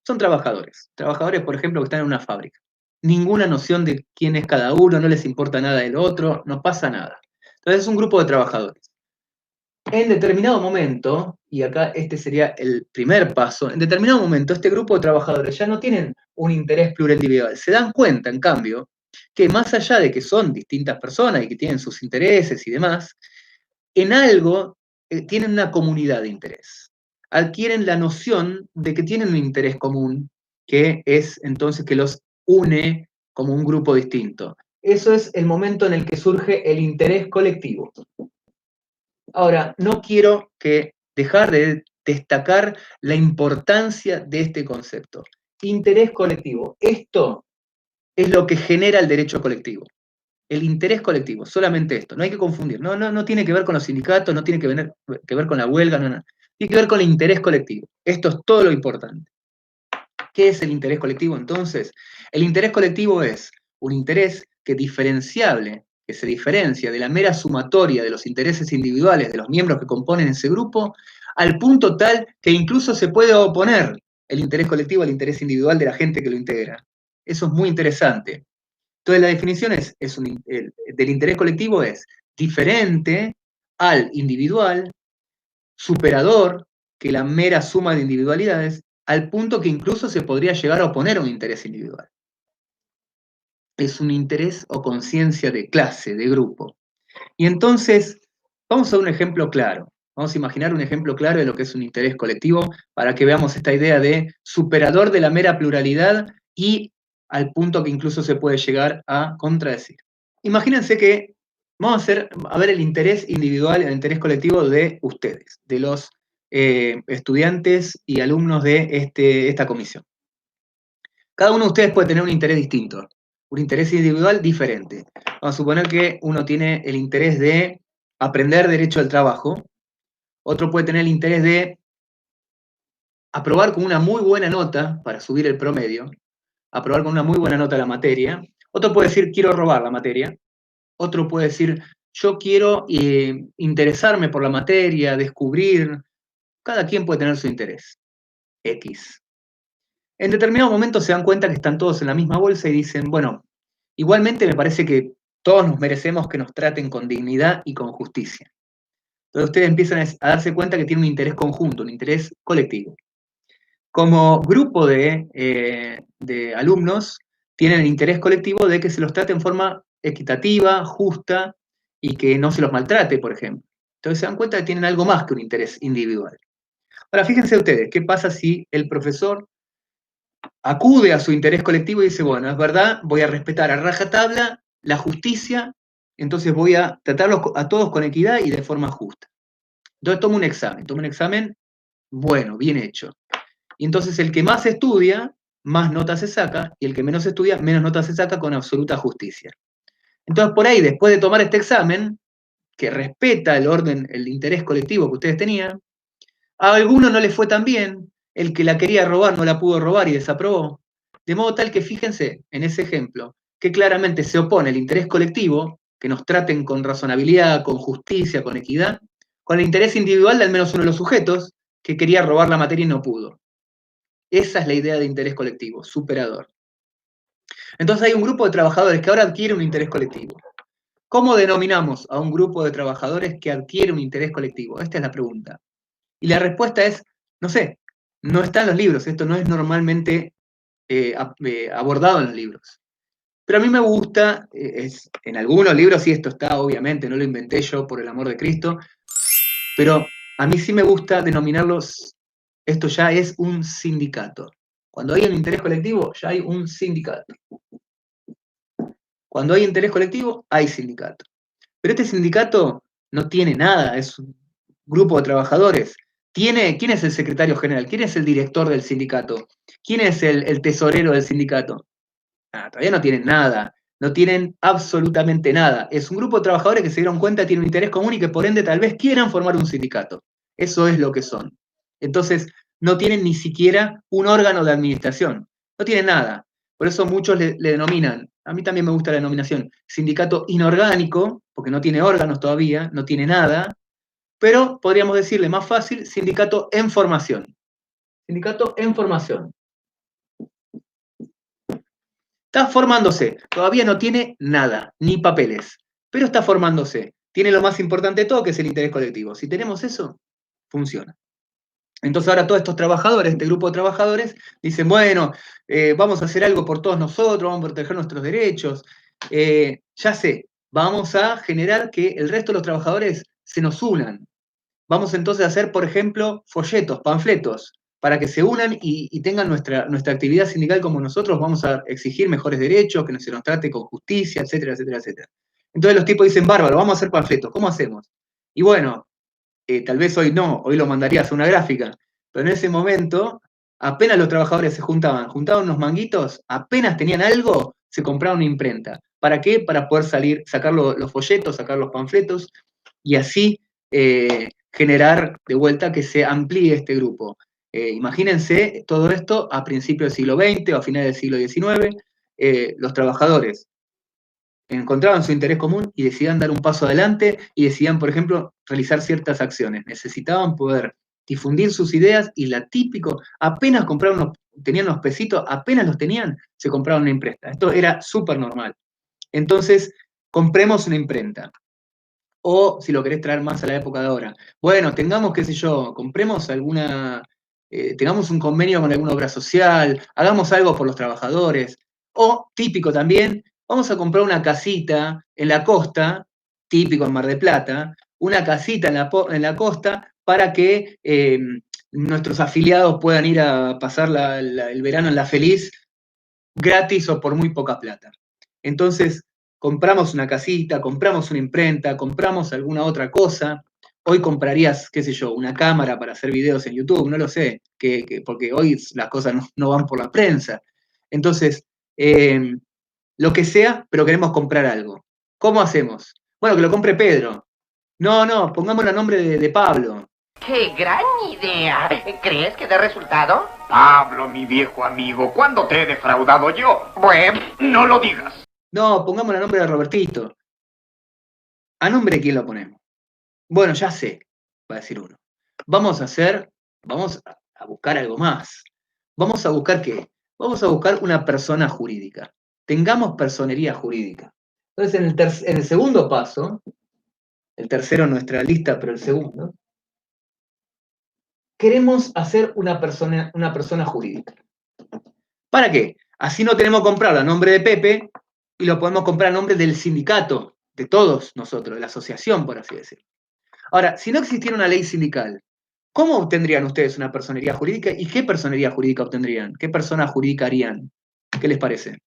Son trabajadores. Trabajadores, por ejemplo, que están en una fábrica. Ninguna noción de quién es cada uno, no les importa nada del otro, no pasa nada. Entonces es un grupo de trabajadores. En determinado momento, y acá este sería el primer paso, en determinado momento este grupo de trabajadores ya no tienen un interés plurindividual. Se dan cuenta, en cambio, que más allá de que son distintas personas y que tienen sus intereses y demás, en algo tienen una comunidad de interés. Adquieren la noción de que tienen un interés común, que es entonces que los une como un grupo distinto. Eso es el momento en el que surge el interés colectivo. Ahora, no quiero dejar de destacar la importancia de este concepto. Interés colectivo. Esto es lo que genera el derecho colectivo. El interés colectivo, solamente esto. No hay que confundir. No tiene que ver con los sindicatos, no tiene que ver con la huelga, no. Tiene que ver con el interés colectivo. Esto es todo lo importante. ¿Qué es el interés colectivo entonces? El interés colectivo es un interés que se diferencia de la mera sumatoria de los intereses individuales de los miembros que componen ese grupo, al punto tal que incluso se puede oponer el interés colectivo al interés individual de la gente que lo integra. Eso es muy interesante. Entonces la definición del interés colectivo es diferente al individual, superador que la mera suma de individualidades, al punto que incluso se podría llegar a oponer a un interés individual. Es un interés o conciencia de clase, de grupo. Y entonces, vamos a un ejemplo claro. Vamos a imaginar un ejemplo claro de lo que es un interés colectivo para que veamos esta idea de superador de la mera pluralidad y al punto que incluso se puede llegar a contradecir. Imagínense que vamos a ver el interés individual, el interés colectivo de ustedes, de los estudiantes y alumnos de esta comisión. Cada uno de ustedes puede tener un interés distinto, un interés individual diferente. Vamos a suponer que uno tiene el interés de aprender derecho al trabajo, otro puede tener el interés de aprobar con una muy buena nota para subir el promedio, aprobar con una muy buena nota la materia, otro puede decir quiero robar la materia, otro puede decir yo quiero interesarme por la materia, descubrir, cada quien puede tener su interés, X. En determinado momento se dan cuenta que están todos en la misma bolsa y dicen, bueno, igualmente me parece que todos nos merecemos que nos traten con dignidad y con justicia. Entonces ustedes empiezan a darse cuenta que tienen un interés conjunto, un interés colectivo. Como grupo de alumnos, tienen el interés colectivo de que se los trate en forma equitativa, justa y que no se los maltrate, por ejemplo. Entonces se dan cuenta que tienen algo más que un interés individual. Ahora, fíjense ustedes, ¿qué pasa si el profesor acude a su interés colectivo y dice, bueno, es verdad, voy a respetar a rajatabla la justicia, entonces voy a tratarlos a todos con equidad y de forma justa? Entonces tomo un examen bueno, bien hecho. Y entonces el que más estudia, más notas se saca, y el que menos estudia, menos notas se saca con absoluta justicia. Entonces por ahí, después de tomar este examen, que respeta el orden, el interés colectivo que ustedes tenían, a alguno no le fue tan bien, el que la quería robar no la pudo robar y desaprobó. De modo tal que fíjense en ese ejemplo, que claramente se opone el interés colectivo, que nos traten con razonabilidad, con justicia, con equidad, con el interés individual de al menos uno de los sujetos, que quería robar la materia y no pudo. Esa es la idea de interés colectivo, superador. Entonces hay un grupo de trabajadores que ahora adquiere un interés colectivo. ¿Cómo denominamos a un grupo de trabajadores que adquiere un interés colectivo? Esta es la pregunta. Y la respuesta es, no sé, no está en los libros, esto no es normalmente abordado en los libros. Pero a mí me gusta, en algunos libros sí esto está, obviamente, no lo inventé yo por el amor de Cristo, pero a mí sí me gusta denominarlos, esto ya es un sindicato. Cuando hay un interés colectivo, ya hay un sindicato. Cuando hay interés colectivo, hay sindicato. Pero este sindicato no tiene nada, es un grupo de trabajadores. ¿Quién es el secretario general? ¿Quién es el director del sindicato? ¿Quién es el tesorero del sindicato? Todavía no tienen nada, no tienen absolutamente nada. Es un grupo de trabajadores que se dieron cuenta que tienen un interés común y que por ende tal vez quieran formar un sindicato. Eso es lo que son. Entonces, no tienen ni siquiera un órgano de administración, no tienen nada. Por eso muchos le denominan, a mí también me gusta la denominación, sindicato inorgánico, porque no tiene órganos todavía, no tiene nada, pero podríamos decirle más fácil, sindicato en formación. Sindicato en formación. Está formándose, todavía no tiene nada, ni papeles, pero está formándose. tiene lo más importante de todo, que es el interés colectivo. Si tenemos eso, funciona. Entonces ahora todos estos trabajadores, este grupo de trabajadores, dicen, bueno, vamos a hacer algo por todos nosotros, vamos a proteger nuestros derechos. Ya sé, vamos a generar que el resto de los trabajadores se nos unan. Vamos entonces a hacer, por ejemplo, folletos, panfletos, para que se unan y tengan nuestra actividad sindical como nosotros. Vamos a exigir mejores derechos, que se nos trate con justicia, etcétera, etcétera, etcétera. Entonces los tipos dicen, bárbaro, vamos a hacer panfletos. ¿Cómo hacemos? Y bueno, tal vez hoy no, hoy lo mandaría a hacer una gráfica, pero en ese momento, apenas los trabajadores se juntaban unos manguitos, apenas tenían algo, se compraban una imprenta. ¿Para qué? Para poder sacar los folletos, sacar los panfletos y así generar de vuelta que se amplíe este grupo. Imagínense todo esto a principios del siglo XX o a finales del siglo XIX, los trabajadores encontraban su interés común y decidían dar un paso adelante y decidían, por ejemplo, realizar ciertas acciones. Necesitaban poder difundir sus ideas y la típico, apenas compraban tenían unos pesitos, apenas los tenían, se compraban una imprenta. Esto era súper normal. Entonces, compremos una imprenta. O si lo querés traer más a la época de ahora. Bueno, tengamos, qué sé yo, compremos tengamos un convenio con alguna obra social, hagamos algo por los trabajadores. O, típico también, vamos a comprar una casita en la costa, típico en Mar del Plata, una casita en la costa para que nuestros afiliados puedan ir a pasar el verano en La Feliz gratis o por muy poca plata. Entonces, compramos una casita, compramos una imprenta, compramos alguna otra cosa. Hoy comprarías, qué sé yo, una cámara para hacer videos en YouTube, no lo sé, porque hoy las cosas no van por la prensa. Entonces, lo que sea, pero queremos comprar algo. ¿Cómo hacemos? Bueno, que lo compre Pedro. No, pongámosle a nombre de Pablo. ¡Qué gran idea! ¿Crees que dé resultado? Pablo, mi viejo amigo, ¿cuándo te he defraudado yo? Bueno, No lo digas. No, pongámosle a nombre de Robertito. ¿A nombre de quién lo ponemos? Bueno, ya sé, va a decir uno. Vamos a buscar algo más. ¿Vamos a buscar qué? Vamos a buscar una persona jurídica. Tengamos personería jurídica. Entonces, en el segundo paso, el tercero en nuestra lista, pero el segundo, queremos hacer una persona jurídica. ¿Para qué? Así no tenemos que comprarlo a nombre de Pepe y lo podemos comprar a nombre del sindicato, de todos nosotros, de la asociación, por así decirlo. Ahora, si no existiera una ley sindical, ¿cómo obtendrían ustedes una personería jurídica y qué personería jurídica obtendrían? ¿Qué persona jurídica harían? ¿Qué les parece?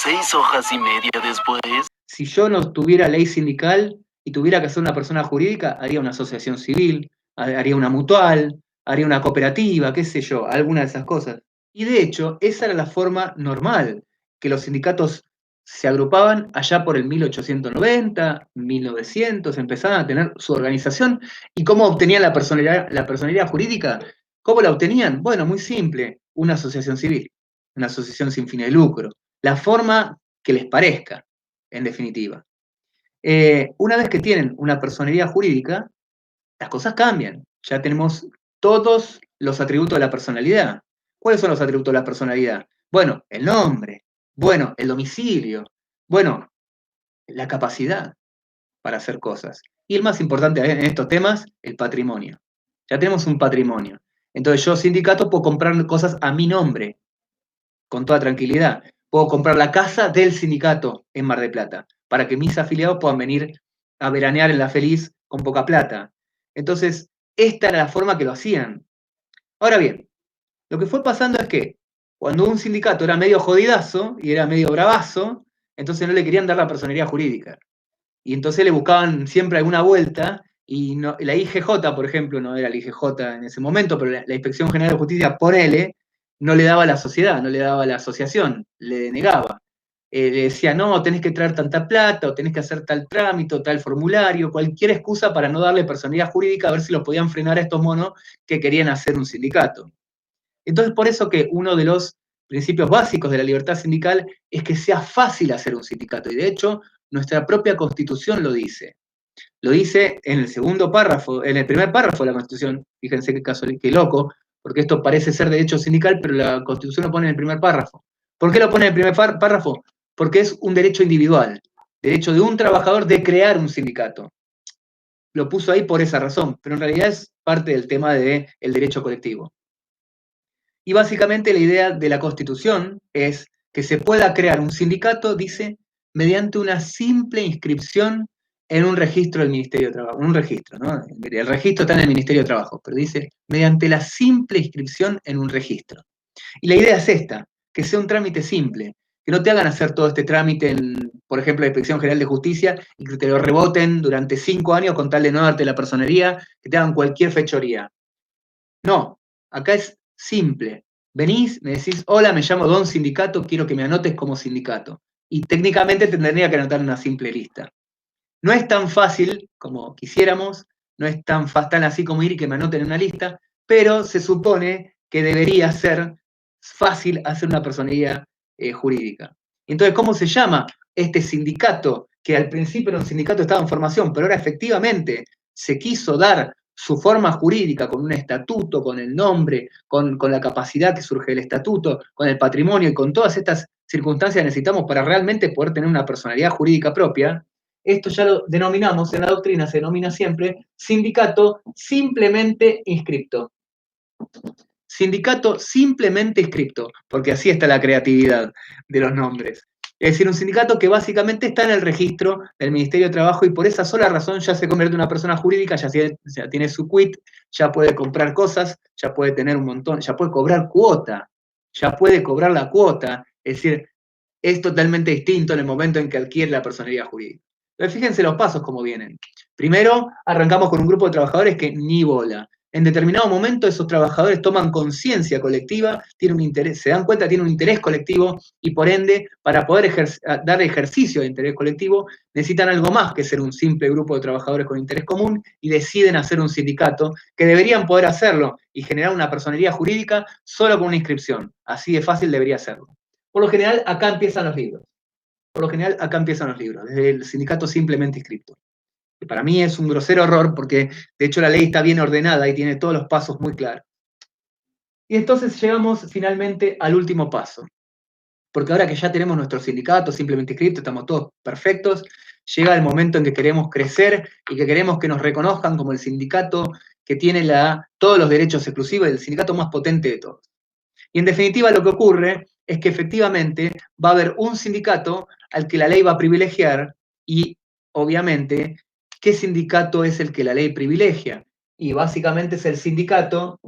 6 hojas y media después. Si yo no tuviera ley sindical y tuviera que ser una persona jurídica, haría una asociación civil, haría una mutual, haría una cooperativa, qué sé yo, alguna de esas cosas. Y de hecho, esa era la forma normal, que los sindicatos se agrupaban allá por el 1890, 1900, empezaban a tener su organización. ¿Y cómo obtenían la personalidad jurídica? ¿Cómo la obtenían? Bueno, muy simple, una asociación civil, una asociación sin fines de lucro. La forma que les parezca, en definitiva. Una vez que tienen una personalidad jurídica, las cosas cambian. Ya tenemos todos los atributos de la personalidad. ¿Cuáles son los atributos de la personalidad? Bueno, el nombre, bueno, el domicilio, bueno, la capacidad para hacer cosas. Y el más importante en estos temas, el patrimonio. Ya tenemos un patrimonio. Entonces yo, sindicato, puedo comprar cosas a mi nombre, con toda tranquilidad. Puedo comprar la casa del sindicato en Mar del Plata, para que mis afiliados puedan venir a veranear en La Feliz con poca plata. Entonces, esta era la forma que lo hacían. Ahora bien, lo que fue pasando es que cuando un sindicato era medio jodidazo y era medio bravazo, entonces no le querían dar la personería jurídica. Y entonces le buscaban siempre alguna vuelta y la IGJ, por ejemplo, no era la IGJ en ese momento, pero la Inspección General de Justicia, ponele, no le daba a la sociedad, no le daba a la asociación, le denegaba. Le decía, no, tenés que traer tanta plata, o tenés que hacer tal trámite, o tal formulario, cualquier excusa para no darle personalidad jurídica, a ver si los podían frenar a estos monos que querían hacer un sindicato. Entonces, por eso que uno de los principios básicos de la libertad sindical es que sea fácil hacer un sindicato, y de hecho, nuestra propia Constitución lo dice. Lo dice en el segundo párrafo, en el primer párrafo de la Constitución. Fíjense qué caso, qué loco, porque esto parece ser derecho sindical, pero la Constitución lo pone en el primer párrafo. ¿Por qué lo pone en el primer párrafo? Porque es un derecho individual, derecho de un trabajador de crear un sindicato. lo puso ahí por esa razón, pero en realidad es parte del tema del derecho colectivo. Y básicamente la idea de la Constitución es que se pueda crear un sindicato, dice, mediante una simple inscripción en un registro del Ministerio de Trabajo. Un registro, ¿no? El registro está en el Ministerio de Trabajo, pero dice, mediante la simple inscripción en un registro. Y la idea es esta, que sea un trámite simple, que no te hagan hacer todo este trámite en, por ejemplo, la Inspección General de Justicia y que te lo reboten durante 5 años con tal de no darte la personería, que te hagan cualquier fechoría. No, acá es simple. Venís, me decís, hola, me llamo Don Sindicato, quiero que me anotes como sindicato. Y técnicamente tendría que anotar una simple lista. No es tan fácil como quisiéramos, no es tan así como ir y que me anoten en una lista, pero se supone que debería ser fácil hacer una personería jurídica. Entonces, ¿cómo se llama este sindicato? Que al principio era un sindicato, estaba en formación, pero ahora efectivamente se quiso dar su forma jurídica con un estatuto, con el nombre, con la capacidad que surge del estatuto, con el patrimonio y con todas estas circunstancias que necesitamos para realmente poder tener una personalidad jurídica propia. Esto ya lo denominamos, en la doctrina se denomina siempre sindicato simplemente inscripto. Sindicato simplemente inscripto, porque así está la creatividad de los nombres. Es decir, un sindicato que básicamente está en el registro del Ministerio de Trabajo y por esa sola razón ya se convierte en una persona jurídica, ya tiene su quit, ya puede comprar cosas, ya puede tener un montón, ya puede cobrar cuota, ya puede cobrar la cuota. Es decir, es totalmente distinto en el momento en que adquiere la personalidad jurídica. Pero fíjense los pasos como vienen. Primero, arrancamos con un grupo de trabajadores que ni bola. En determinado momento esos trabajadores toman conciencia colectiva, tienen un interés, se dan cuenta, tienen un interés colectivo y por ende, para poder dar ejercicio de interés colectivo, necesitan algo más que ser un simple grupo de trabajadores con interés común y deciden hacer un sindicato que deberían poder hacerlo y generar una personería jurídica solo con una inscripción. Así de fácil debería serlo. Por lo general, acá empiezan los libros. Desde el sindicato simplemente inscripto. Que para mí es un grosero error porque, de hecho, la ley está bien ordenada y tiene todos los pasos muy claros. Y entonces llegamos finalmente al último paso. Porque ahora que ya tenemos nuestro sindicato simplemente inscripto, estamos todos perfectos, llega el momento en que queremos crecer y que queremos que nos reconozcan como el sindicato que tiene todos los derechos exclusivos, el sindicato más potente de todos. Y en definitiva lo que ocurre es que efectivamente va a haber un sindicato al que la ley va a privilegiar y obviamente, ¿qué sindicato es el que la ley privilegia? Y básicamente es el sindicato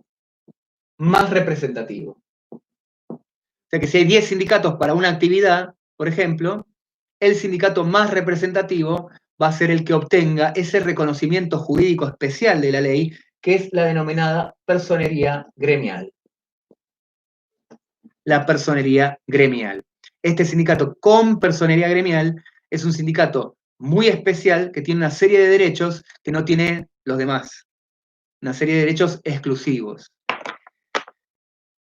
más representativo. O sea que si hay 10 sindicatos para una actividad, por ejemplo, el sindicato más representativo va a ser el que obtenga ese reconocimiento jurídico especial de la ley, que es la denominada personería gremial. La personería gremial. Este sindicato con personería gremial es un sindicato muy especial que tiene una serie de derechos que no tienen los demás. Una serie de derechos exclusivos.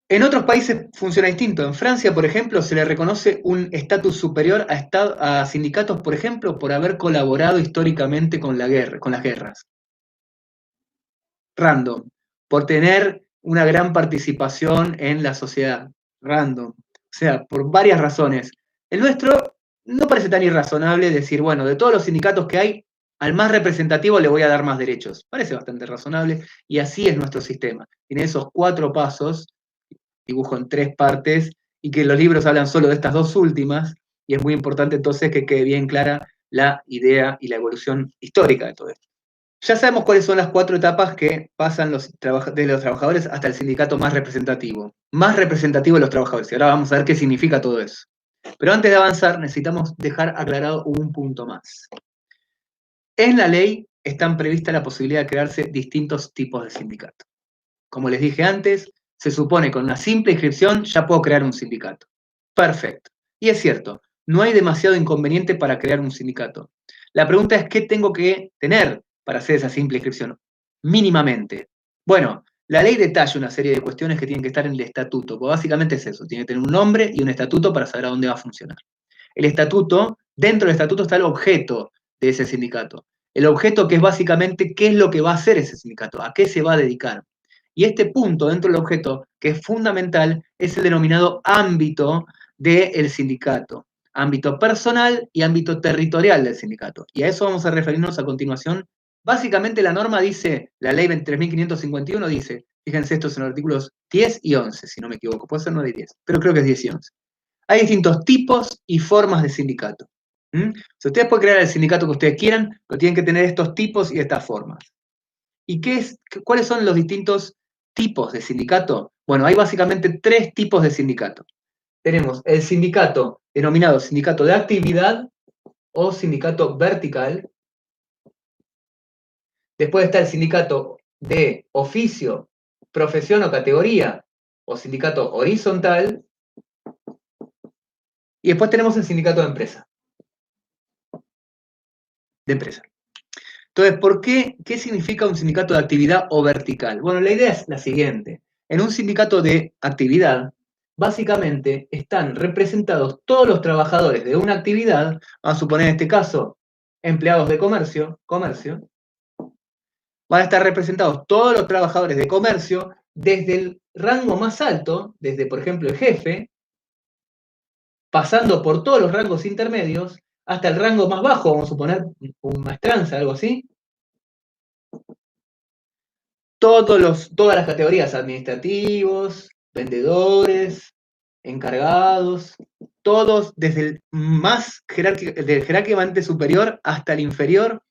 En otros países funciona distinto. En Francia, por ejemplo, se le reconoce un estatus superior a sindicatos, por ejemplo, por haber colaborado históricamente con las guerras. Random. Por tener una gran participación en la sociedad. Random. O sea, por varias razones. El nuestro no parece tan irrazonable decir, bueno, de todos los sindicatos que hay, al más representativo le voy a dar más derechos. Parece bastante razonable y así es nuestro sistema. Tiene esos 4 pasos, dibujo en 3 partes, y que los libros hablan solo de estas 2 últimas, y es muy importante entonces que quede bien clara la idea y la evolución histórica de todo esto. Ya sabemos cuáles son las 4 etapas que pasan de los trabajadores hasta el sindicato más representativo. Más representativo de los trabajadores. Y ahora vamos a ver qué significa todo eso. Pero antes de avanzar, necesitamos dejar aclarado un punto más. En la ley están previstas la posibilidad de crearse distintos tipos de sindicato. Como les dije antes, se supone que con una simple inscripción ya puedo crear un sindicato. Perfecto. Y es cierto, no hay demasiado inconveniente para crear un sindicato. La pregunta es, ¿qué tengo que tener para hacer esa simple inscripción? Mínimamente. Bueno, la ley detalla una serie de cuestiones que tienen que estar en el estatuto, porque básicamente es eso, tiene que tener un nombre y un estatuto para saber a dónde va a funcionar. El estatuto, dentro del estatuto está el objeto de ese sindicato. El objeto que es básicamente qué es lo que va a hacer ese sindicato, a qué se va a dedicar. Y este punto dentro del objeto, que es fundamental, es el denominado ámbito del sindicato. Ámbito personal y ámbito territorial del sindicato. Y a eso vamos a referirnos a continuación Básicamente la norma dice, la ley 23.551 dice, fíjense, esto es en los artículos 10 y 11, si no me equivoco, puede ser 9 y 10, pero creo que es 10 y 11. Hay distintos tipos y formas de sindicato. Si ustedes pueden crear el sindicato que ustedes quieran, pero tienen que tener estos tipos y estas formas. ¿Y cuáles son los distintos tipos de sindicato? Bueno, hay básicamente 3 tipos de sindicato. Tenemos el sindicato denominado sindicato de actividad o sindicato vertical. Después está el sindicato de oficio, profesión o categoría o sindicato horizontal. Y después tenemos el sindicato de empresa. Entonces, ¿qué significa un sindicato de actividad o vertical? Bueno, la idea es la siguiente. En un sindicato de actividad, básicamente están representados todos los trabajadores de una actividad, vamos a suponer en este caso, empleados de comercio, van a estar representados todos los trabajadores de comercio desde el rango más alto, desde, por ejemplo, el jefe, pasando por todos los rangos intermedios, hasta el rango más bajo, vamos a suponer un maestranza, algo así. Todas las categorías, administrativos, vendedores, encargados, todos desde el más jerárquicamente superior hasta el inferior,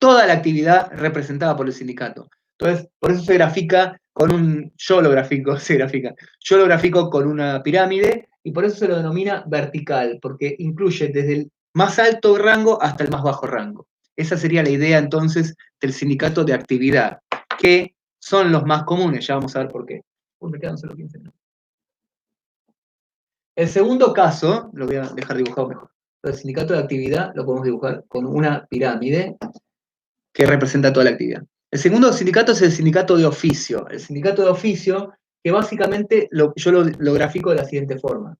toda la actividad representada por el sindicato. Entonces, por eso yo lo grafico con una pirámide y por eso se lo denomina vertical, porque incluye desde el más alto rango hasta el más bajo rango. Esa sería la idea entonces del sindicato de actividad, que son los más comunes, ya vamos a ver por qué. Me quedan solo 15 minutos. El segundo caso, lo voy a dejar dibujado mejor. El sindicato de actividad lo podemos dibujar con una pirámide que representa toda la actividad. El segundo sindicato es el sindicato de oficio. El sindicato de oficio, que básicamente yo lo grafico de la siguiente forma.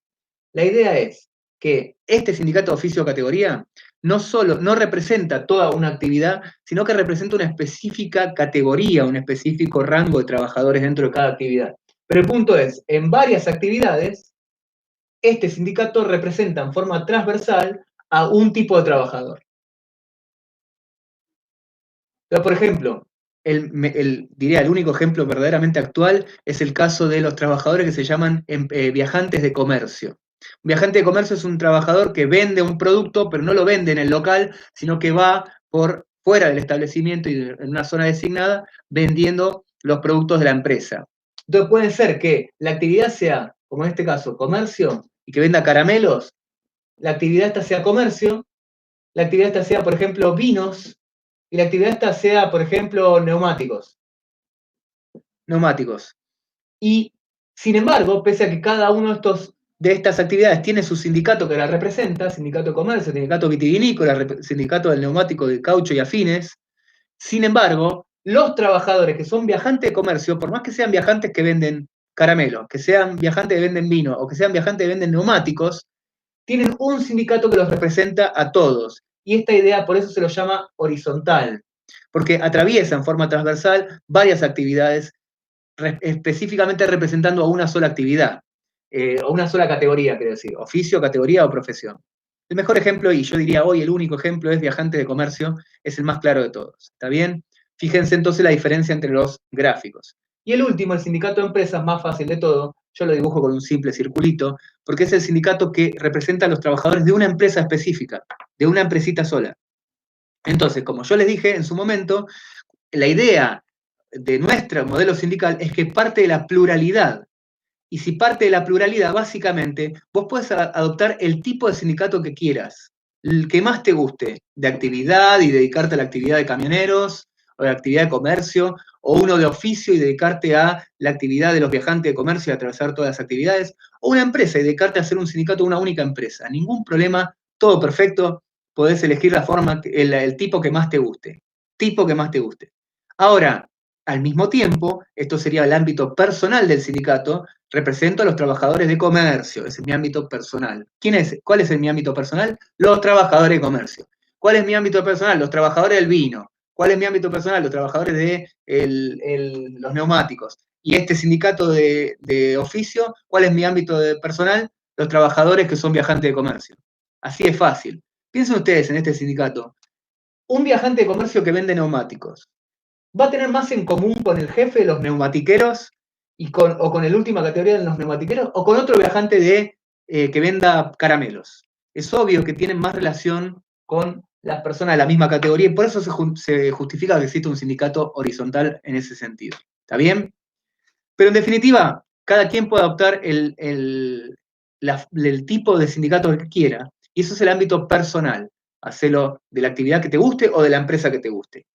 La idea es que este sindicato de oficio categoría no representa toda una actividad, sino que representa una específica categoría, un específico rango de trabajadores dentro de cada actividad. Pero el punto es, en varias actividades, este sindicato representa en forma transversal a un tipo de trabajador. Pero, por ejemplo, diría el único ejemplo verdaderamente actual es el caso de los trabajadores que se llaman viajantes de comercio. Un viajante de comercio es un trabajador que vende un producto, pero no lo vende en el local, sino que va por fuera del establecimiento y en una zona designada vendiendo los productos de la empresa. Entonces puede ser que la actividad sea, como en este caso, comercio, y que venda caramelos, la actividad esta sea comercio, la actividad esta sea, por ejemplo, vinos, y la actividad esta sea, por ejemplo, neumáticos. Y, sin embargo, pese a que cada uno de estas actividades tiene su sindicato que la representa, sindicato de comercio, sindicato vitivinícola, sindicato del neumático de caucho y afines, sin embargo, los trabajadores que son viajantes de comercio, por más que sean viajantes que venden caramelos, que sean viajantes que venden vino, o que sean viajantes que venden neumáticos, tienen un sindicato que los representa a todos. Y esta idea por eso se lo llama horizontal, porque atraviesa en forma transversal varias actividades, específicamente representando a una sola actividad, o una sola categoría, quiero decir, oficio, categoría o profesión. El mejor ejemplo, y yo diría hoy el único ejemplo, es viajante de comercio, es el más claro de todos. ¿Está bien? Fíjense entonces la diferencia entre los gráficos. Y el último, el sindicato de empresas, más fácil de todo, yo lo dibujo con un simple circulito, porque es el sindicato que representa a los trabajadores de una empresa específica, de una empresita sola. Entonces, como yo les dije en su momento, la idea de nuestro modelo sindical es que parte de la pluralidad. Y si parte de la pluralidad, básicamente, vos puedes adoptar el tipo de sindicato que quieras, el que más te guste, de actividad y dedicarte a la actividad de camioneros, o de actividad de comercio, o uno de oficio y dedicarte a la actividad de los viajantes de comercio y atravesar todas las actividades, o una empresa y dedicarte a hacer un sindicato de una única empresa. Ningún problema, todo perfecto, podés elegir la forma, el tipo que más te guste. Tipo que más te guste. Ahora, al mismo tiempo, esto sería el ámbito personal del sindicato, represento a los trabajadores de comercio, ese es mi ámbito personal. ¿Cuál es mi ámbito personal? Los trabajadores de comercio. ¿Cuál es mi ámbito personal? Los trabajadores del vino. ¿Cuál es mi ámbito personal? Los trabajadores de los neumáticos. Y este sindicato de oficio, ¿cuál es mi ámbito personal? Los trabajadores que son viajantes de comercio. Así es fácil. Piensen ustedes en este sindicato. un viajante de comercio que vende neumáticos va a tener más en común con el jefe de los neumatiqueros o con la última categoría de los neumatiqueros o con otro viajante que venda caramelos. Es obvio que tienen más relación con las personas de la misma categoría y por eso se justifica que existe un sindicato horizontal en ese sentido. ¿Está bien? Pero en definitiva, cada quien puede adoptar el tipo de sindicato que quiera y eso es el ámbito personal. Hacelo de la actividad que te guste o de la empresa que te guste.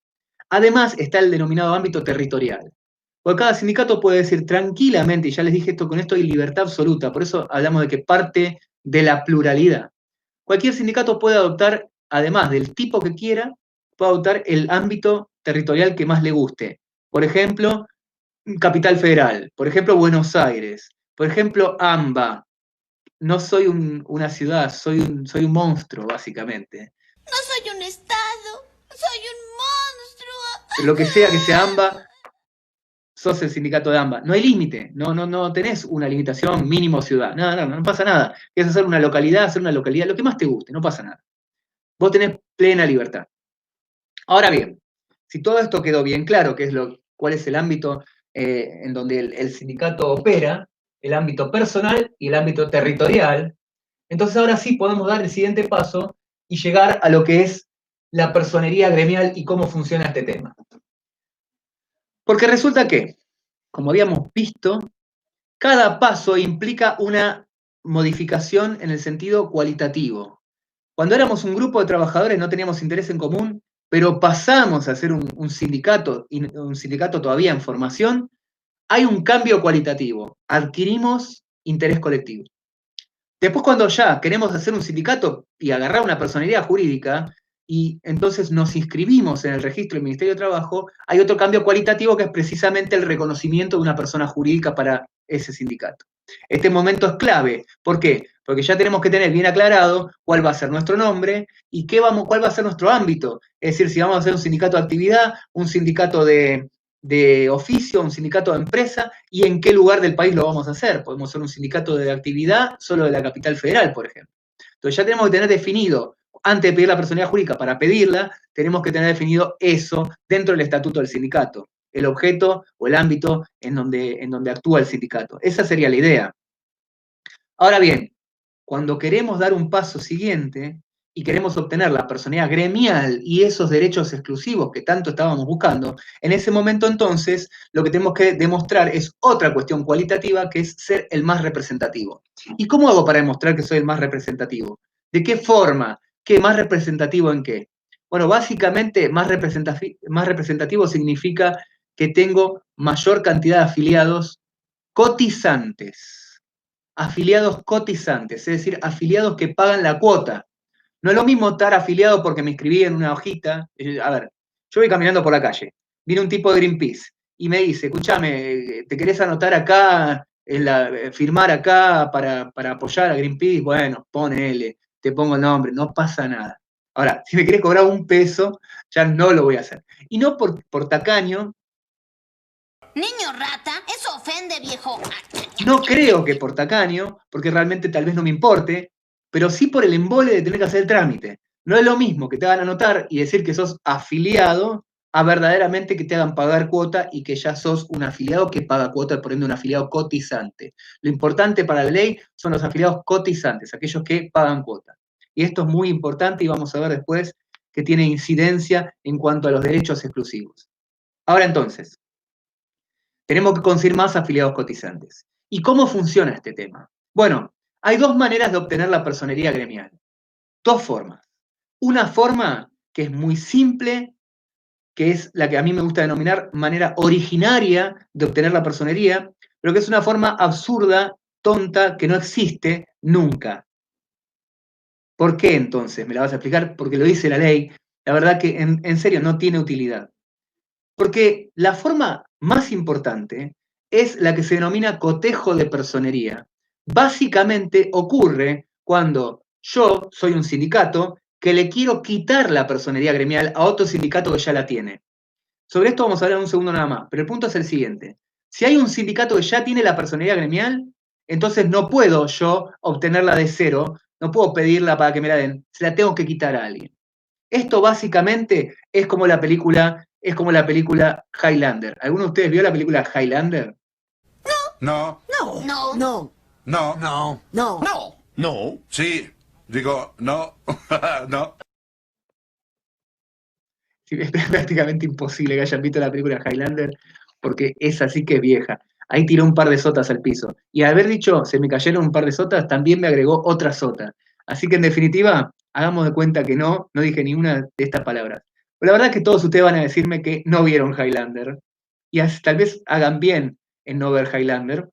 Además está el denominado ámbito territorial. Porque cada sindicato puede decir tranquilamente, y ya les dije esto, con esto hay libertad absoluta, por eso hablamos de que parte de la pluralidad. Cualquier sindicato puede adoptar, además del tipo que quiera, puede adoptar el ámbito territorial que más le guste. Por ejemplo, Capital Federal, por ejemplo, Buenos Aires, por ejemplo, AMBA. No soy una ciudad, soy un monstruo, básicamente. No soy un estado, soy un monstruo. Lo que sea AMBA, sos el sindicato de AMBA. No hay límite, no tenés una limitación mínimo ciudad. No pasa nada. Quieres hacer una localidad, lo que más te guste, no pasa nada. Vos tenés plena libertad. Ahora bien, si todo esto quedó bien claro, cuál es el ámbito en donde el sindicato opera, el ámbito personal y el ámbito territorial, entonces ahora sí podemos dar el siguiente paso y llegar a lo que es la personería gremial y cómo funciona este tema. Porque resulta que, como habíamos visto, cada paso implica una modificación en el sentido cualitativo. Cuando éramos un grupo de trabajadores no teníamos interés en común, pero pasamos a ser un sindicato, y un sindicato todavía en formación, hay un cambio cualitativo. Adquirimos interés colectivo. Después, cuando ya queremos hacer un sindicato y agarrar una personalidad jurídica, y entonces nos inscribimos en el registro del Ministerio de Trabajo, hay otro cambio cualitativo que es precisamente el reconocimiento de una persona jurídica para ese sindicato. Este momento es clave. ¿Por qué? Porque ya tenemos que tener bien aclarado cuál va a ser nuestro nombre y cuál va a ser nuestro ámbito. Es decir, si vamos a hacer un sindicato de actividad, un sindicato de oficio, un sindicato de empresa, y en qué lugar del país lo vamos a hacer. Podemos hacer un sindicato de actividad solo de la capital federal, por ejemplo. Entonces ya tenemos que tener definido, antes de pedir la personalidad jurídica, para pedirla, tenemos que tener definido eso dentro del estatuto del sindicato, el objeto o el ámbito en donde actúa el sindicato. Esa sería la idea. Ahora bien, cuando queremos dar un paso siguiente y queremos obtener la personalidad gremial y esos derechos exclusivos que tanto estábamos buscando, en ese momento entonces lo que tenemos que demostrar es otra cuestión cualitativa, que es ser el más representativo. ¿Y cómo hago para demostrar que soy el más representativo? ¿De qué forma? ¿Qué más representativo en qué? Bueno, básicamente más representativo significa que tengo mayor cantidad de afiliados cotizantes. Afiliados cotizantes, es decir, afiliados que pagan la cuota. No es lo mismo estar afiliado porque me inscribí en una hojita. A ver, yo voy caminando por la calle, viene un tipo de Greenpeace y me dice, escúchame, ¿te querés anotar acá, firmar acá para apoyar a Greenpeace? Bueno, ponele, te pongo el nombre, no pasa nada. Ahora, si me querés cobrar un peso, ya no lo voy a hacer. Y no por tacaño. Niño rata, eso ofende, viejo. No creo que por tacaño, porque realmente tal vez no me importe, pero sí por el embole de tener que hacer el trámite. No es lo mismo que te hagan anotar y decir que sos afiliado a verdaderamente que te hagan pagar cuota y que ya sos un afiliado que paga cuota, por ende un afiliado cotizante. Lo importante para la ley son los afiliados cotizantes, aquellos que pagan cuota. Y esto es muy importante y vamos a ver después que tiene incidencia en cuanto a los derechos exclusivos. Ahora entonces, tenemos que conseguir más afiliados cotizantes. ¿Y cómo funciona este tema? Bueno, hay dos maneras de obtener la personería gremial. Dos formas. Una forma que es muy simple, que es la que a mí me gusta denominar manera originaria de obtener la personería, pero que es una forma absurda, tonta, que no existe nunca. ¿Por qué entonces? ¿Me la vas a explicar? Porque lo dice la ley. La verdad que en serio no tiene utilidad. Porque la forma más importante es la que se denomina cotejo de personería. Básicamente ocurre cuando yo soy un sindicato que le quiero quitar la personería gremial a otro sindicato que ya la tiene. Sobre esto vamos a hablar en un segundo nada más, pero el punto es el siguiente. Si hay un sindicato que ya tiene la personería gremial, entonces no puedo yo obtenerla de cero, no puedo pedirla para que me la den, se la tengo que quitar a alguien. Esto básicamente es como la película Highlander. ¿Alguno de ustedes vio la película Highlander? No. No. No. No. No. No. No. No. Sí. Digo, no. No. Sí, es prácticamente imposible que hayan visto la película Highlander, porque esa sí que es vieja. Ahí tiró un par de sotas al piso. Y al haber dicho, se me cayeron un par de sotas, también me agregó otra sota. Así que en definitiva, hagamos de cuenta que no dije ninguna de estas palabras. Pero la verdad es que todos ustedes van a decirme que no vieron Highlander. Y tal vez hagan bien en no ver Highlander,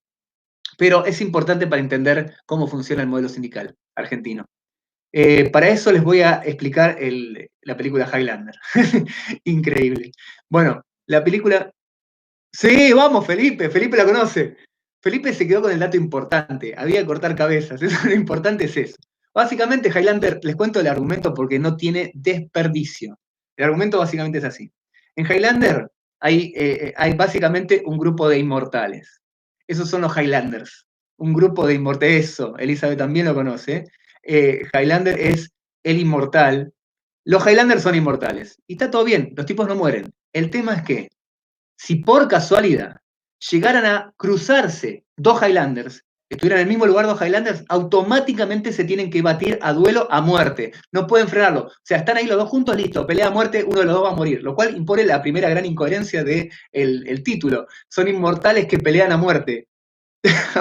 pero es importante para entender cómo funciona el modelo sindical argentino. Para eso les voy a explicar la película Highlander. Increíble. Bueno, la película... Sí, vamos, Felipe. Felipe la conoce. Felipe se quedó con el dato importante. Había que cortar cabezas. Eso, lo importante es eso. Básicamente, Highlander, les cuento el argumento porque no tiene desperdicio. El argumento básicamente es así. En Highlander hay básicamente un grupo de inmortales. Esos son los Highlanders. Un grupo de inmortales. Eso, Elizabeth también lo conoce. Highlander es el inmortal. Los Highlanders son inmortales. Y está todo bien, los tipos no mueren. El tema es que, si por casualidad llegaran a cruzarse dos Highlanders, que estuvieran en el mismo lugar dos Highlanders, automáticamente se tienen que batir a duelo a muerte. No pueden frenarlo. O sea, están ahí los dos juntos, listo, pelea a muerte, uno de los dos va a morir. Lo cual impone la primera gran incoherencia del título. Son inmortales que pelean a muerte.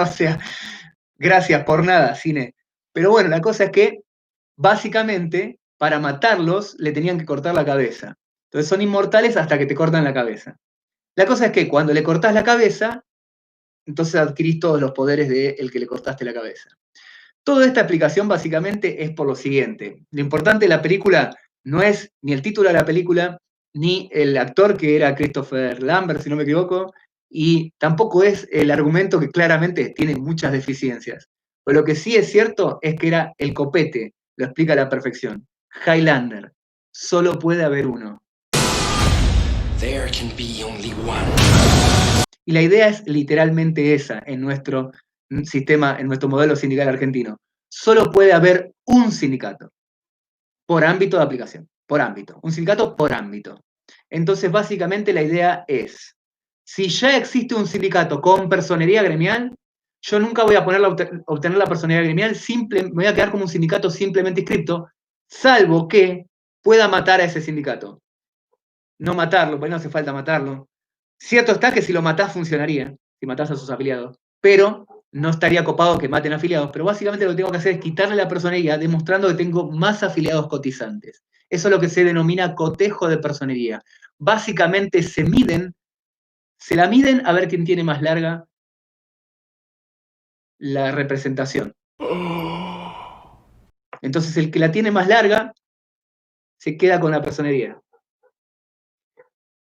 O sea, gracias por nada, cine. Pero bueno, la cosa es que, básicamente, para matarlos, le tenían que cortar la cabeza. Entonces son inmortales hasta que te cortan la cabeza. La cosa es que cuando le cortás la cabeza, entonces adquirís todos los poderes del que le cortaste la cabeza. Toda esta explicación básicamente es por lo siguiente. Lo importante de la película no es ni el título de la película, ni el actor que era Christopher Lambert, si no me equivoco, y tampoco es el argumento que claramente tiene muchas deficiencias. Pero lo que sí es cierto es que era el copete, lo explica a la perfección. Highlander, solo puede haber uno. There can be only one. Y la idea es literalmente esa en nuestro sistema, en nuestro modelo sindical argentino. Solo puede haber un sindicato por ámbito de aplicación, por ámbito. Un sindicato por ámbito. Entonces, básicamente la idea es, si ya existe un sindicato con personería gremial, yo nunca voy a obtener la personería gremial, me voy a quedar como un sindicato simplemente inscripto, salvo que pueda matar a ese sindicato. No matarlo, porque no hace falta matarlo. Cierto está que si lo matás funcionaría, si matás a sus afiliados, pero no estaría copado que maten afiliados, pero básicamente lo que tengo que hacer es quitarle la personería, demostrando que tengo más afiliados cotizantes. Eso es lo que se denomina cotejo de personería. Básicamente se la miden a ver quién tiene más larga la representación. Entonces el que la tiene más larga se queda con la personería.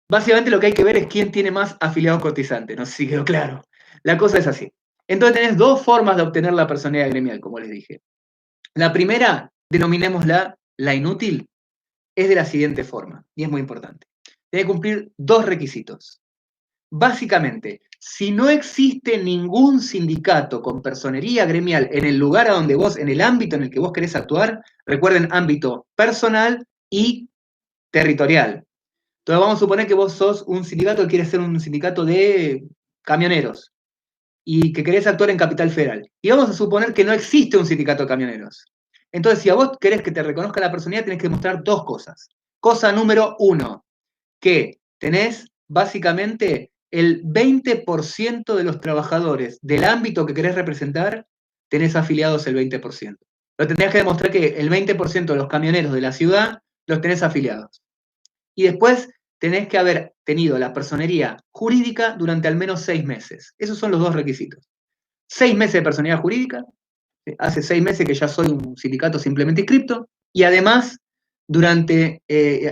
Básicamente lo que hay que ver es quién tiene más afiliados cotizantes, no sé si quedó claro. La cosa es así. Entonces tenés dos formas de obtener la personería gremial, como les dije. La primera, denominémosla la inútil, es de la siguiente forma, y es muy importante. Tenés que cumplir dos requisitos. Básicamente, si no existe ningún sindicato con personería gremial en el lugar a donde vos, en el ámbito en el que vos querés actuar, recuerden, ámbito personal y territorial. Entonces vamos a suponer que vos sos un sindicato que quiere ser un sindicato de camioneros y que querés actuar en Capital Federal. Y vamos a suponer que no existe un sindicato de camioneros. Entonces, si a vos querés que te reconozca la personalidad, tenés que demostrar dos cosas. Cosa número uno, que tenés básicamente el 20% de los trabajadores del ámbito que querés representar, tenés afiliados el 20%. Pero tendrías que demostrar que el 20% de los camioneros de la ciudad los tenés afiliados. Y después tenés que haber tenido la personería jurídica durante al menos 6 meses. Esos son los dos requisitos. 6 meses de personería jurídica, hace 6 meses que ya soy un sindicato simplemente inscripto, y además,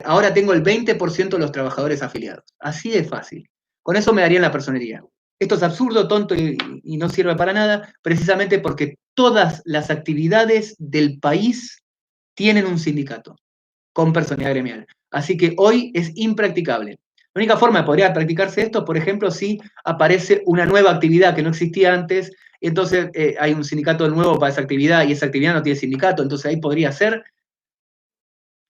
ahora tengo el 20% de los trabajadores afiliados. Así de fácil. Con eso me darían la personería. Esto es absurdo, tonto y no sirve para nada, precisamente porque todas las actividades del país tienen un sindicato con personalidad gremial. Así que hoy es impracticable. La única forma de poder practicarse esto, por ejemplo, si aparece una nueva actividad que no existía antes, entonces hay un sindicato nuevo para esa actividad y esa actividad no tiene sindicato, entonces ahí podría ser.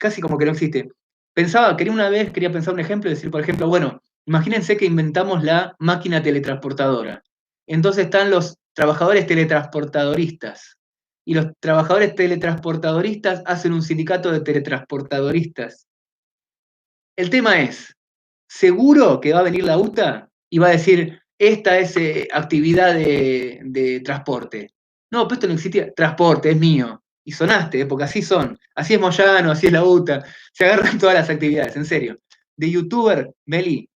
casi como que no existe. Quería pensar un ejemplo y decir, por ejemplo, bueno, imagínense que inventamos la máquina teletransportadora. Entonces están los trabajadores teletransportadoristas. Y los trabajadores teletransportadoristas hacen un sindicato de teletransportadoristas. El tema es, seguro que va a venir la UTA y va a decir, esta es actividad de transporte. No, pero esto no existía. Transporte, es mío. Y sonaste, porque así son. Así es Moyano, así es la UTA. Se agarran todas las actividades, en serio. De youtuber, Meli,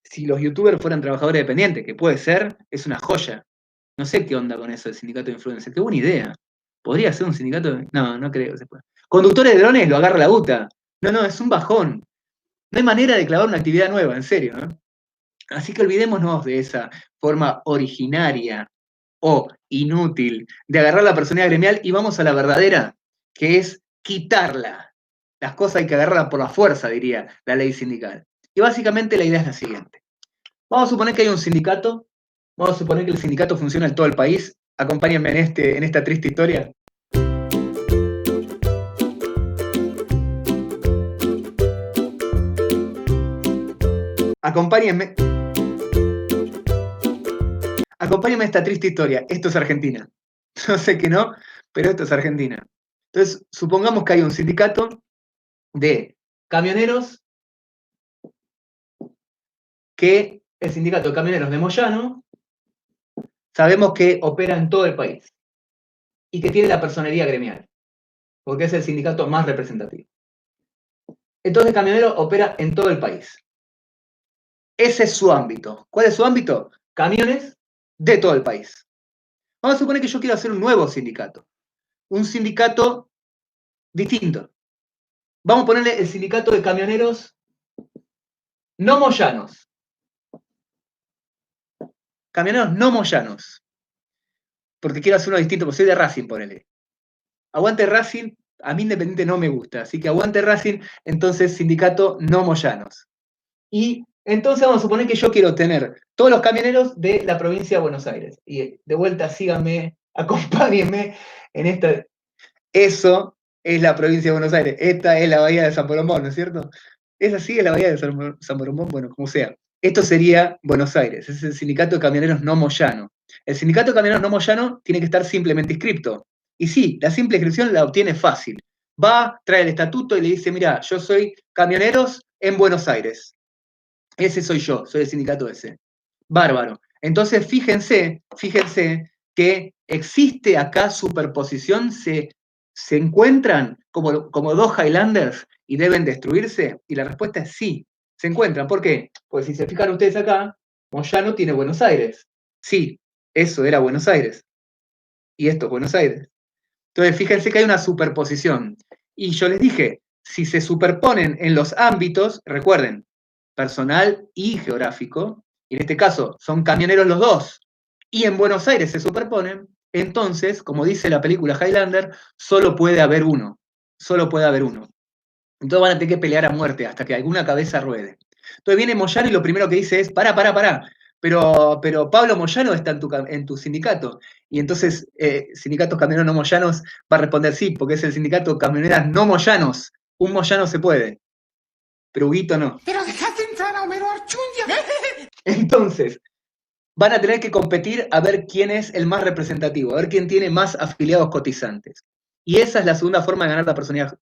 si los youtubers fueran trabajadores dependientes, que puede ser, es una joya. No sé qué onda con eso del sindicato de influencers. Qué buena idea. ¿Podría ser un sindicato? No, no creo que se pueda. Conductores de drones lo agarra la UTA. No, es un bajón. No hay manera de clavar una actividad nueva, en serio. Así que olvidémonos de esa forma originaria o inútil de agarrar la personalidad gremial y vamos a la verdadera, que es quitarla. Las cosas hay que agarrarlas por la fuerza, diría la ley sindical. Y básicamente la idea es la siguiente. Vamos a suponer que hay un sindicato, vamos a suponer que el sindicato funciona en todo el país. Acompáñenme en esta triste historia. Acompáñenme a esta triste historia. Esto es Argentina. Yo sé que no, pero esto es Argentina. Entonces, supongamos que hay un sindicato de camioneros, que el sindicato de camioneros de Moyano, sabemos que opera en todo el país y que tiene la personería gremial, porque es el sindicato más representativo. Entonces, Camionero opera en todo el país. Ese es su ámbito. ¿Cuál es su ámbito? Camiones de todo el país. Vamos a suponer que yo quiero hacer un nuevo sindicato. Un sindicato distinto. Vamos a ponerle el sindicato de camioneros no moyanos. Camioneros no moyanos. Porque quiero hacer uno distinto, porque soy de Racing, ponele. Aguante Racing, a mí Independiente no me gusta. Así que aguante Racing, entonces sindicato no moyanos. Y entonces vamos a suponer que yo quiero tener todos los camioneros de la provincia de Buenos Aires. Y de vuelta, síganme, acompáñenme en esta. Eso es la provincia de Buenos Aires. Esta es la bahía de San Borombón, ¿no es cierto? Esa sí es la bahía de San Borombón, bueno, como sea. Esto sería Buenos Aires, es el sindicato de camioneros no moyano. El sindicato de camioneros no moyano tiene que estar simplemente inscripto. Y sí, la simple inscripción la obtiene fácil. Va, trae el estatuto y le dice, mira, yo soy camioneros en Buenos Aires. Ese soy yo, soy el sindicato ese. Bárbaro. Entonces, fíjense que existe acá superposición, se encuentran como dos Highlanders y deben destruirse. Y la respuesta es sí, se encuentran. ¿Por qué? Porque si se fijan ustedes acá, Moyano tiene Buenos Aires. Sí, eso era Buenos Aires. Y esto es Buenos Aires. Entonces, fíjense que hay una superposición. Y yo les dije, si se superponen en los ámbitos, recuerden, personal y geográfico, y en este caso son camioneros los dos, y en Buenos Aires se superponen, entonces, como dice la película Highlander, solo puede haber uno. Solo puede haber uno. Entonces van a tener que pelear a muerte hasta que alguna cabeza ruede. Entonces viene Moyano y lo primero que dice es, pará. Pero Pablo Moyano está en tu sindicato. Y entonces, sindicatos camioneros no moyanos va a responder sí, porque es el sindicato camioneras no moyanos. Un moyano se puede, pero Huguito no. Pero dejaste entrar a Homero Archundia. Entonces, van a tener que competir a ver quién es el más representativo, a ver quién tiene más afiliados cotizantes. Y esa es la segunda forma de ganar la personalidad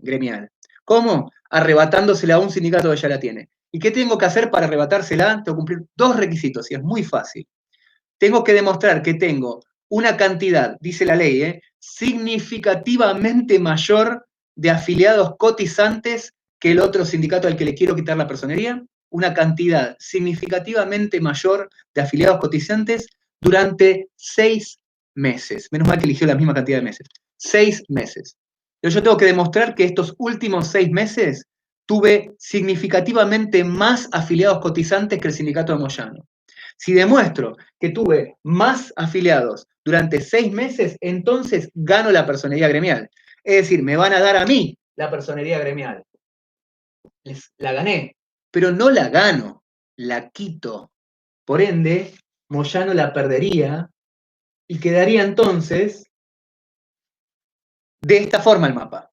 gremial. ¿Cómo? Arrebatándosela a un sindicato que ya la tiene. ¿Y qué tengo que hacer para arrebatársela? Tengo que cumplir dos requisitos, y es muy fácil. Tengo que demostrar que tengo una cantidad, dice la ley, significativamente mayor de afiliados cotizantes que el otro sindicato al que le quiero quitar la personería, una cantidad significativamente mayor de afiliados cotizantes durante 6 meses. Menos mal que eligió la misma cantidad de meses. 6 meses. Pero yo tengo que demostrar que estos últimos 6 meses tuve significativamente más afiliados cotizantes que el sindicato de Moyano. Si demuestro que tuve más afiliados durante 6 meses, entonces gano la personería gremial. Es decir, me van a dar a mí la personería gremial. La gané, pero no la gano, la quito. Por ende, Moyano la perdería y quedaría entonces de esta forma el mapa.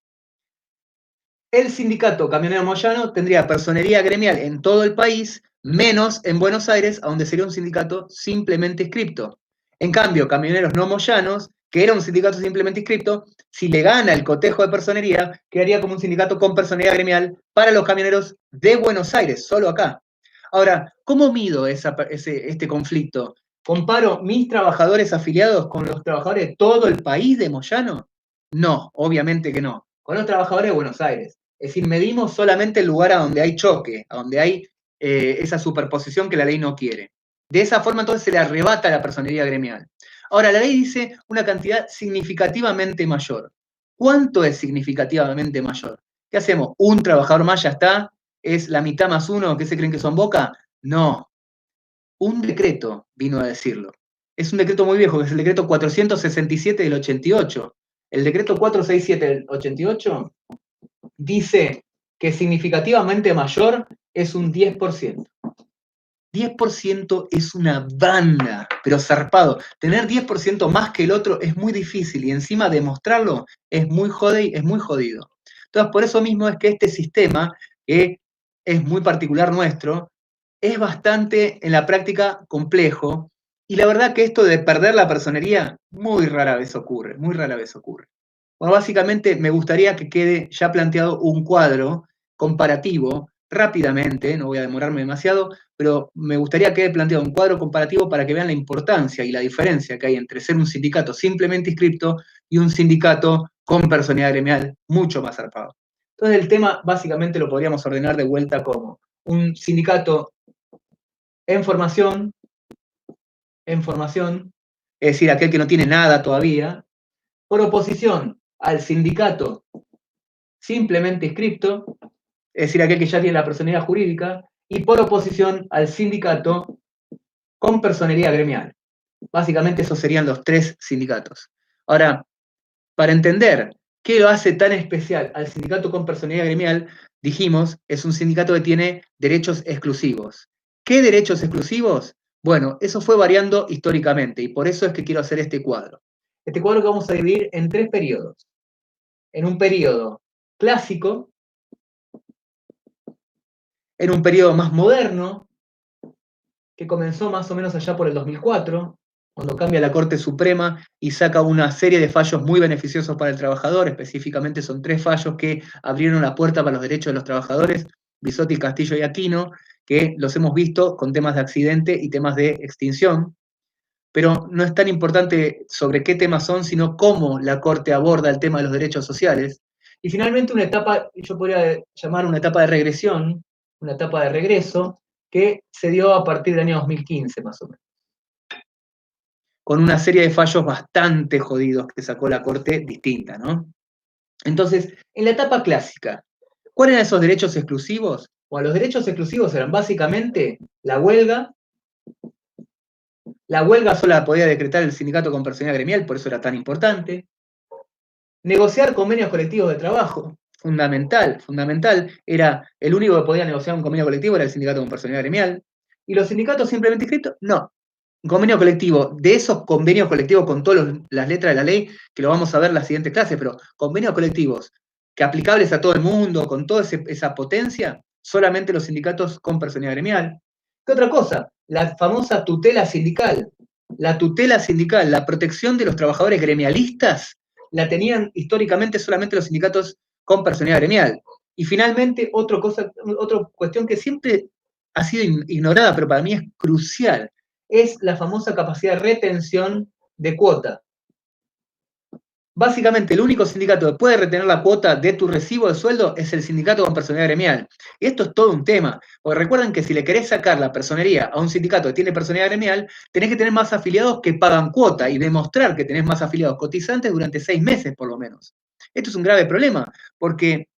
el sindicato camionero moyano tendría personería gremial en todo el país, menos en Buenos Aires, a donde sería un sindicato simplemente inscripto. En cambio, camioneros no moyanos, que era un sindicato simplemente inscripto, si le gana el cotejo de personería, quedaría como un sindicato con personería gremial para los camioneros de Buenos Aires, solo acá. Ahora, ¿cómo mido este conflicto? ¿Comparo mis trabajadores afiliados con los trabajadores de todo el país de Moyano? No, obviamente que no. Con los trabajadores de Buenos Aires. Es decir, medimos solamente el lugar a donde hay choque, a donde hay esa superposición que la ley no quiere. De esa forma, entonces, se le arrebata la personería gremial. Ahora, la ley dice una cantidad significativamente mayor. ¿Cuánto es significativamente mayor? ¿Qué hacemos? ¿Un trabajador más ya está? ¿Es la mitad más uno? ¿Qué se creen que son Boca? No. Un decreto vino a decirlo. Es un decreto muy viejo, que es el decreto 467 del 88. El decreto 467 del 88 dice que significativamente mayor es un 10%. 10% es una banda, pero zarpado. Tener 10% más que el otro es muy difícil y encima demostrarlo es muy jodido. Entonces, por eso mismo es que este sistema, que es muy particular nuestro, es bastante en la práctica complejo, y la verdad que esto de perder la personería muy rara vez ocurre. Bueno, básicamente me gustaría que quede ya planteado un cuadro comparativo rápidamente, no voy a demorarme demasiado, pero me gustaría que quede planteado un cuadro comparativo para que vean la importancia y la diferencia que hay entre ser un sindicato simplemente inscripto y un sindicato con personalidad gremial mucho más zarpado. Entonces el tema básicamente lo podríamos ordenar de vuelta como un sindicato en formación, es decir, aquel que no tiene nada todavía, por oposición al sindicato simplemente inscripto, es decir, aquel que ya tiene la personería jurídica, y por oposición al sindicato con personería gremial. Básicamente esos serían los tres sindicatos. Ahora, para entender qué lo hace tan especial al sindicato con personería gremial, dijimos, es un sindicato que tiene derechos exclusivos. ¿Qué derechos exclusivos? Bueno, eso fue variando históricamente, y por eso es que quiero hacer este cuadro. Este cuadro que vamos a dividir en tres periodos. En un periodo clásico, en un periodo más moderno, que comenzó más o menos allá por el 2004, cuando cambia la Corte Suprema y saca una serie de fallos muy beneficiosos para el trabajador. Específicamente son 3 fallos que abrieron la puerta para los derechos de los trabajadores, Bisotti, Castillo y Aquino, que los hemos visto con temas de accidente y temas de extinción. Pero no es tan importante sobre qué temas son, sino cómo la Corte aborda el tema de los derechos sociales. Y finalmente una etapa, yo podría llamar una etapa de regresión, una etapa de regreso, que se dio a partir del año 2015 más o menos, con una serie de fallos bastante jodidos que sacó la Corte distinta, ¿no? Entonces, en la etapa clásica, ¿cuáles eran esos derechos exclusivos? Bueno, los derechos exclusivos eran básicamente la huelga. La huelga solo la podía decretar el sindicato con personalidad gremial, por eso era tan importante. Negociar convenios colectivos de trabajo, fundamental. Era el único que podía negociar un convenio colectivo, era el sindicato con personalidad gremial. ¿Y los sindicatos simplemente inscritos? No. Un convenio colectivo, de esos convenios colectivos con todas las letras de la ley, que lo vamos a ver en las siguientes clases, pero convenios colectivos que aplicables a todo el mundo, con toda esa potencia, solamente los sindicatos con personalidad gremial. ¿Qué otra cosa? La famosa tutela sindical. La tutela sindical, la protección de los trabajadores gremialistas, la tenían históricamente solamente los sindicatos con personalidad gremial. Y finalmente, otra cuestión que siempre ha sido ignorada, pero para mí es crucial, es la famosa capacidad de retención de cuota. Básicamente, el único sindicato que puede retener la cuota de tu recibo de sueldo es el sindicato con personería gremial. Y esto es todo un tema, porque recuerden que si le querés sacar la personería a un sindicato que tiene personería gremial, tenés que tener más afiliados que pagan cuota y demostrar que tenés más afiliados cotizantes durante 6 meses por lo menos. Esto es un grave problema, porque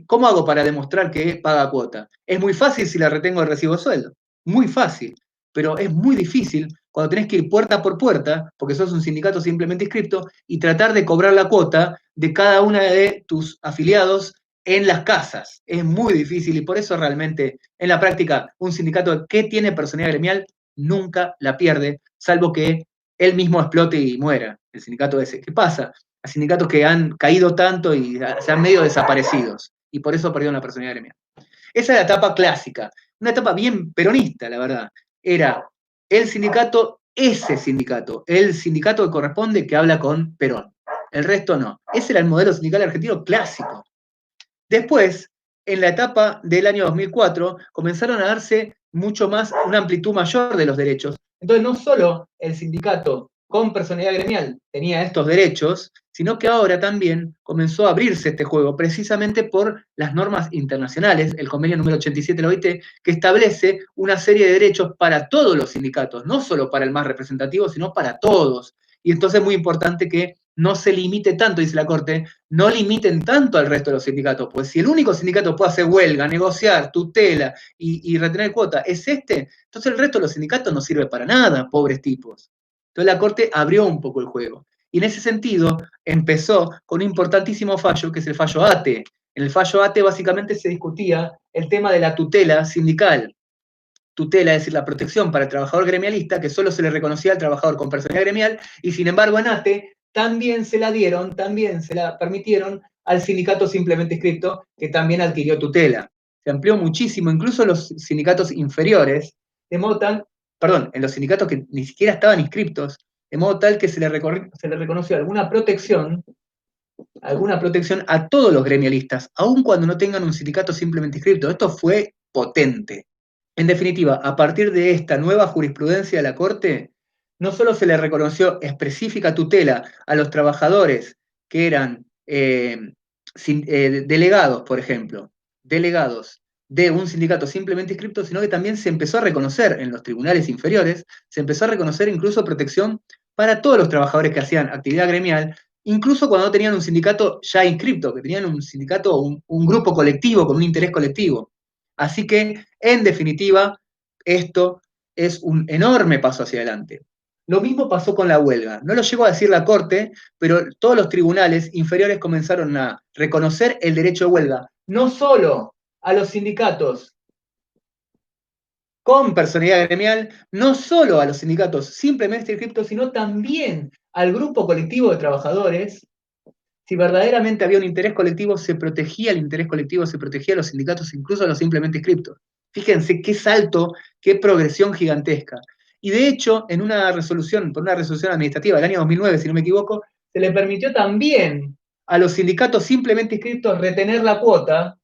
¿cómo hago para demostrar que paga cuota? Es muy fácil si la retengo el recibo de sueldo, muy fácil, pero es muy difícil cuando tenés que ir puerta por puerta, porque sos un sindicato simplemente inscripto, y tratar de cobrar la cuota de cada una de tus afiliados en las casas. Es muy difícil y por eso realmente, en la práctica, un sindicato que tiene personalidad gremial nunca la pierde, salvo que él mismo explote y muera, el sindicato ese. ¿Qué pasa? A sindicatos que han caído tanto y se han medio desaparecidos. y por eso perdieron la personalidad gremial. Esa es la etapa clásica, una etapa bien peronista, la verdad. Era el sindicato, ese sindicato, el sindicato que corresponde que habla con Perón. El resto no. Ese era el modelo sindical argentino clásico. Después, en la etapa del año 2004, comenzaron a darse mucho más, una amplitud mayor de los derechos. Entonces, no solo el sindicato con personalidad gremial tenía estos derechos, sino que ahora también comenzó a abrirse este juego, precisamente por las normas internacionales, el convenio número 87 de la OIT, que establece una serie de derechos para todos los sindicatos, no solo para el más representativo, sino para todos. Y entonces es muy importante que no se limite tanto, dice la Corte, no limiten tanto al resto de los sindicatos, pues si el único sindicato que puede hacer huelga, negociar, tutela y retener cuota es este, entonces el resto de los sindicatos no sirve para nada, pobres tipos. Entonces la Corte abrió un poco el juego. Y en ese sentido empezó con un importantísimo fallo, que es el fallo ATE. En el fallo ATE básicamente se discutía el tema de la tutela sindical. Tutela, es decir, la protección para el trabajador gremialista, que solo se le reconocía al trabajador con personalidad gremial, y sin embargo en ATE también se la dieron, también se la permitieron al sindicato simplemente inscripto, que también adquirió tutela. Se amplió muchísimo, incluso en los sindicatos inferiores, de modo tal, perdón, en los sindicatos que ni siquiera estaban inscriptos, de modo tal que se le reconoció alguna protección a todos los gremialistas, aun cuando no tengan un sindicato simplemente inscripto. Esto fue potente. En definitiva, a partir de esta nueva jurisprudencia de la Corte, no solo se le reconoció específica tutela a los trabajadores que eran delegados, por ejemplo, delegados de un sindicato simplemente inscripto, sino que también se empezó a reconocer en los tribunales inferiores, se empezó a reconocer incluso protección para todos los trabajadores que hacían actividad gremial, incluso cuando no tenían un sindicato ya inscripto, que tenían un sindicato, un grupo colectivo con un interés colectivo. Así que, en definitiva, esto es un enorme paso hacia adelante. Lo mismo pasó con la huelga. No lo llegó a decir la Corte, pero todos los tribunales inferiores comenzaron a reconocer el derecho de huelga, no solo a los sindicatos con personalidad gremial, no solo a los sindicatos simplemente inscriptos, sino también al grupo colectivo de trabajadores. Si verdaderamente había un interés colectivo, se protegía el interés colectivo, se protegía a los sindicatos, incluso a los simplemente inscriptos. Fíjense qué salto, qué progresión gigantesca. Y de hecho, en una resolución, por una resolución administrativa del año 2009, si no me equivoco, se le permitió también a los sindicatos simplemente inscriptos retener la cuota.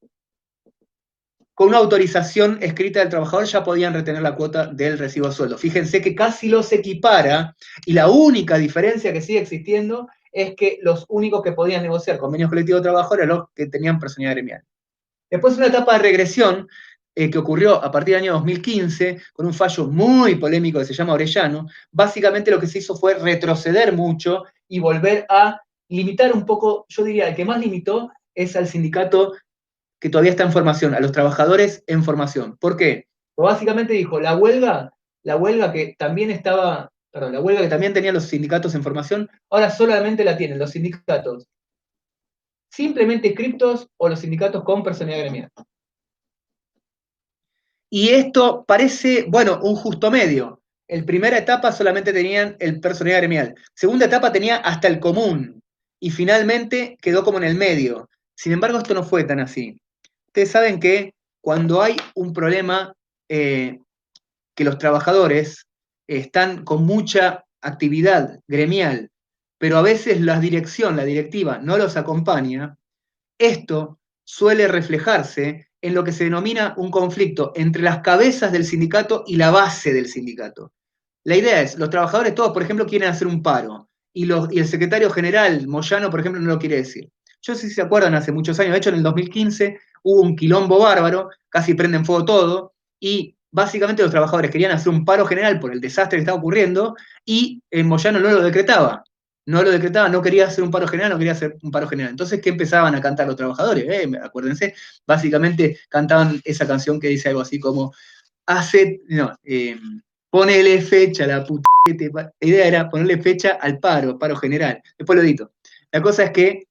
Con una autorización escrita del trabajador ya podían retener la cuota del recibo de sueldo. Fíjense que casi los equipara, y la única diferencia que sigue existiendo es que los únicos que podían negociar convenios colectivos de trabajo eran los que tenían personalidad gremial. Después una etapa de regresión que ocurrió a partir del año 2015, con un fallo muy polémico que se llama Orellano. Básicamente lo que se hizo fue retroceder mucho y volver a limitar un poco, yo diría, el que más limitó es al sindicato que todavía está en formación, a los trabajadores en formación. ¿Por qué? Pues básicamente dijo, la huelga que también estaba, perdón, la huelga que también tenían los sindicatos en formación, ahora solamente la tienen los sindicatos simplemente inscriptos o los sindicatos con personalidad gremial. Y esto parece, bueno, un justo medio. En primera etapa solamente tenían el personalidad gremial. Segunda etapa tenía hasta el común. Y finalmente quedó como en el medio. Sin embargo, esto no fue tan así. Ustedes saben que cuando hay un problema que los trabajadores están con mucha actividad gremial, pero a veces la directiva, no los acompaña, esto suele reflejarse en lo que se denomina un conflicto entre las cabezas del sindicato y la base del sindicato. La idea es, los trabajadores todos, por ejemplo, quieren hacer un paro, y el secretario general, Moyano, por ejemplo, no lo quiere decir. Yo sé si se acuerdan, hace muchos años, de hecho en el 2015 hubo un quilombo bárbaro, casi prenden fuego todo, y básicamente los trabajadores querían hacer un paro general por el desastre que estaba ocurriendo, y Moyano no lo decretaba. No quería hacer un paro general, no quería hacer un paro general. Entonces, ¿qué empezaban a cantar los trabajadores? Acuérdense, básicamente cantaban esa canción que dice algo así como, ponele fecha a la puta. La idea era ponerle fecha al paro general. Después lo edito. La cosa es que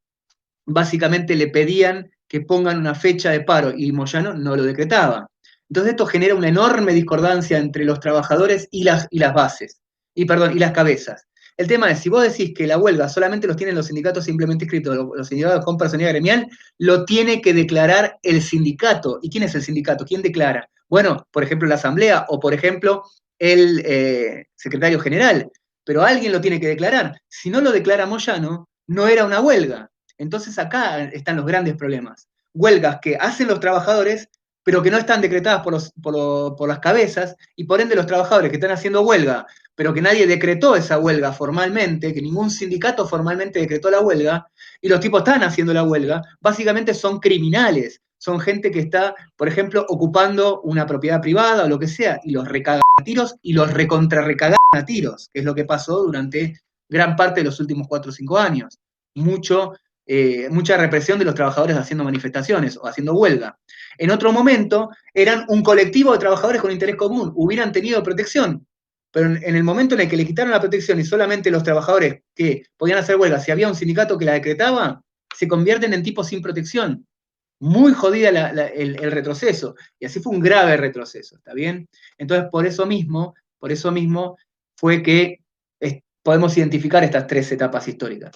básicamente le pedían que pongan una fecha de paro y Moyano no lo decretaba. Entonces esto genera una enorme discordancia entre los trabajadores y las bases, y las cabezas. El tema es, si vos decís que la huelga solamente los tienen los sindicatos simplemente inscritos, los sindicatos con personalidad gremial, lo tiene que declarar el sindicato. ¿Y quién es el sindicato? ¿Quién declara? Bueno, por ejemplo, la asamblea o, por ejemplo, el secretario general. Pero alguien lo tiene que declarar. Si no lo declara Moyano, no era una huelga. Entonces acá están los grandes problemas. Huelgas que hacen los trabajadores, pero que no están decretadas por las cabezas, y por ende los trabajadores que están haciendo huelga, pero que nadie decretó esa huelga formalmente, que ningún sindicato formalmente decretó la huelga, y los tipos están haciendo la huelga, básicamente son criminales, son gente que está, por ejemplo, ocupando una propiedad privada o lo que sea, y los recagan a tiros y los recontra-recagan a tiros, que es lo que pasó durante gran parte de los últimos 4 o 5 años. Mucha represión de los trabajadores haciendo manifestaciones o haciendo huelga. En otro momento eran un colectivo de trabajadores con interés común, hubieran tenido protección, pero en el momento en el que le quitaron la protección y solamente los trabajadores que podían hacer huelga, si había un sindicato que la decretaba, se convierten en tipos sin protección. Muy jodida el retroceso, y así fue un grave retroceso, ¿está bien? Entonces, por eso mismo fue que podemos identificar estas 3 etapas históricas.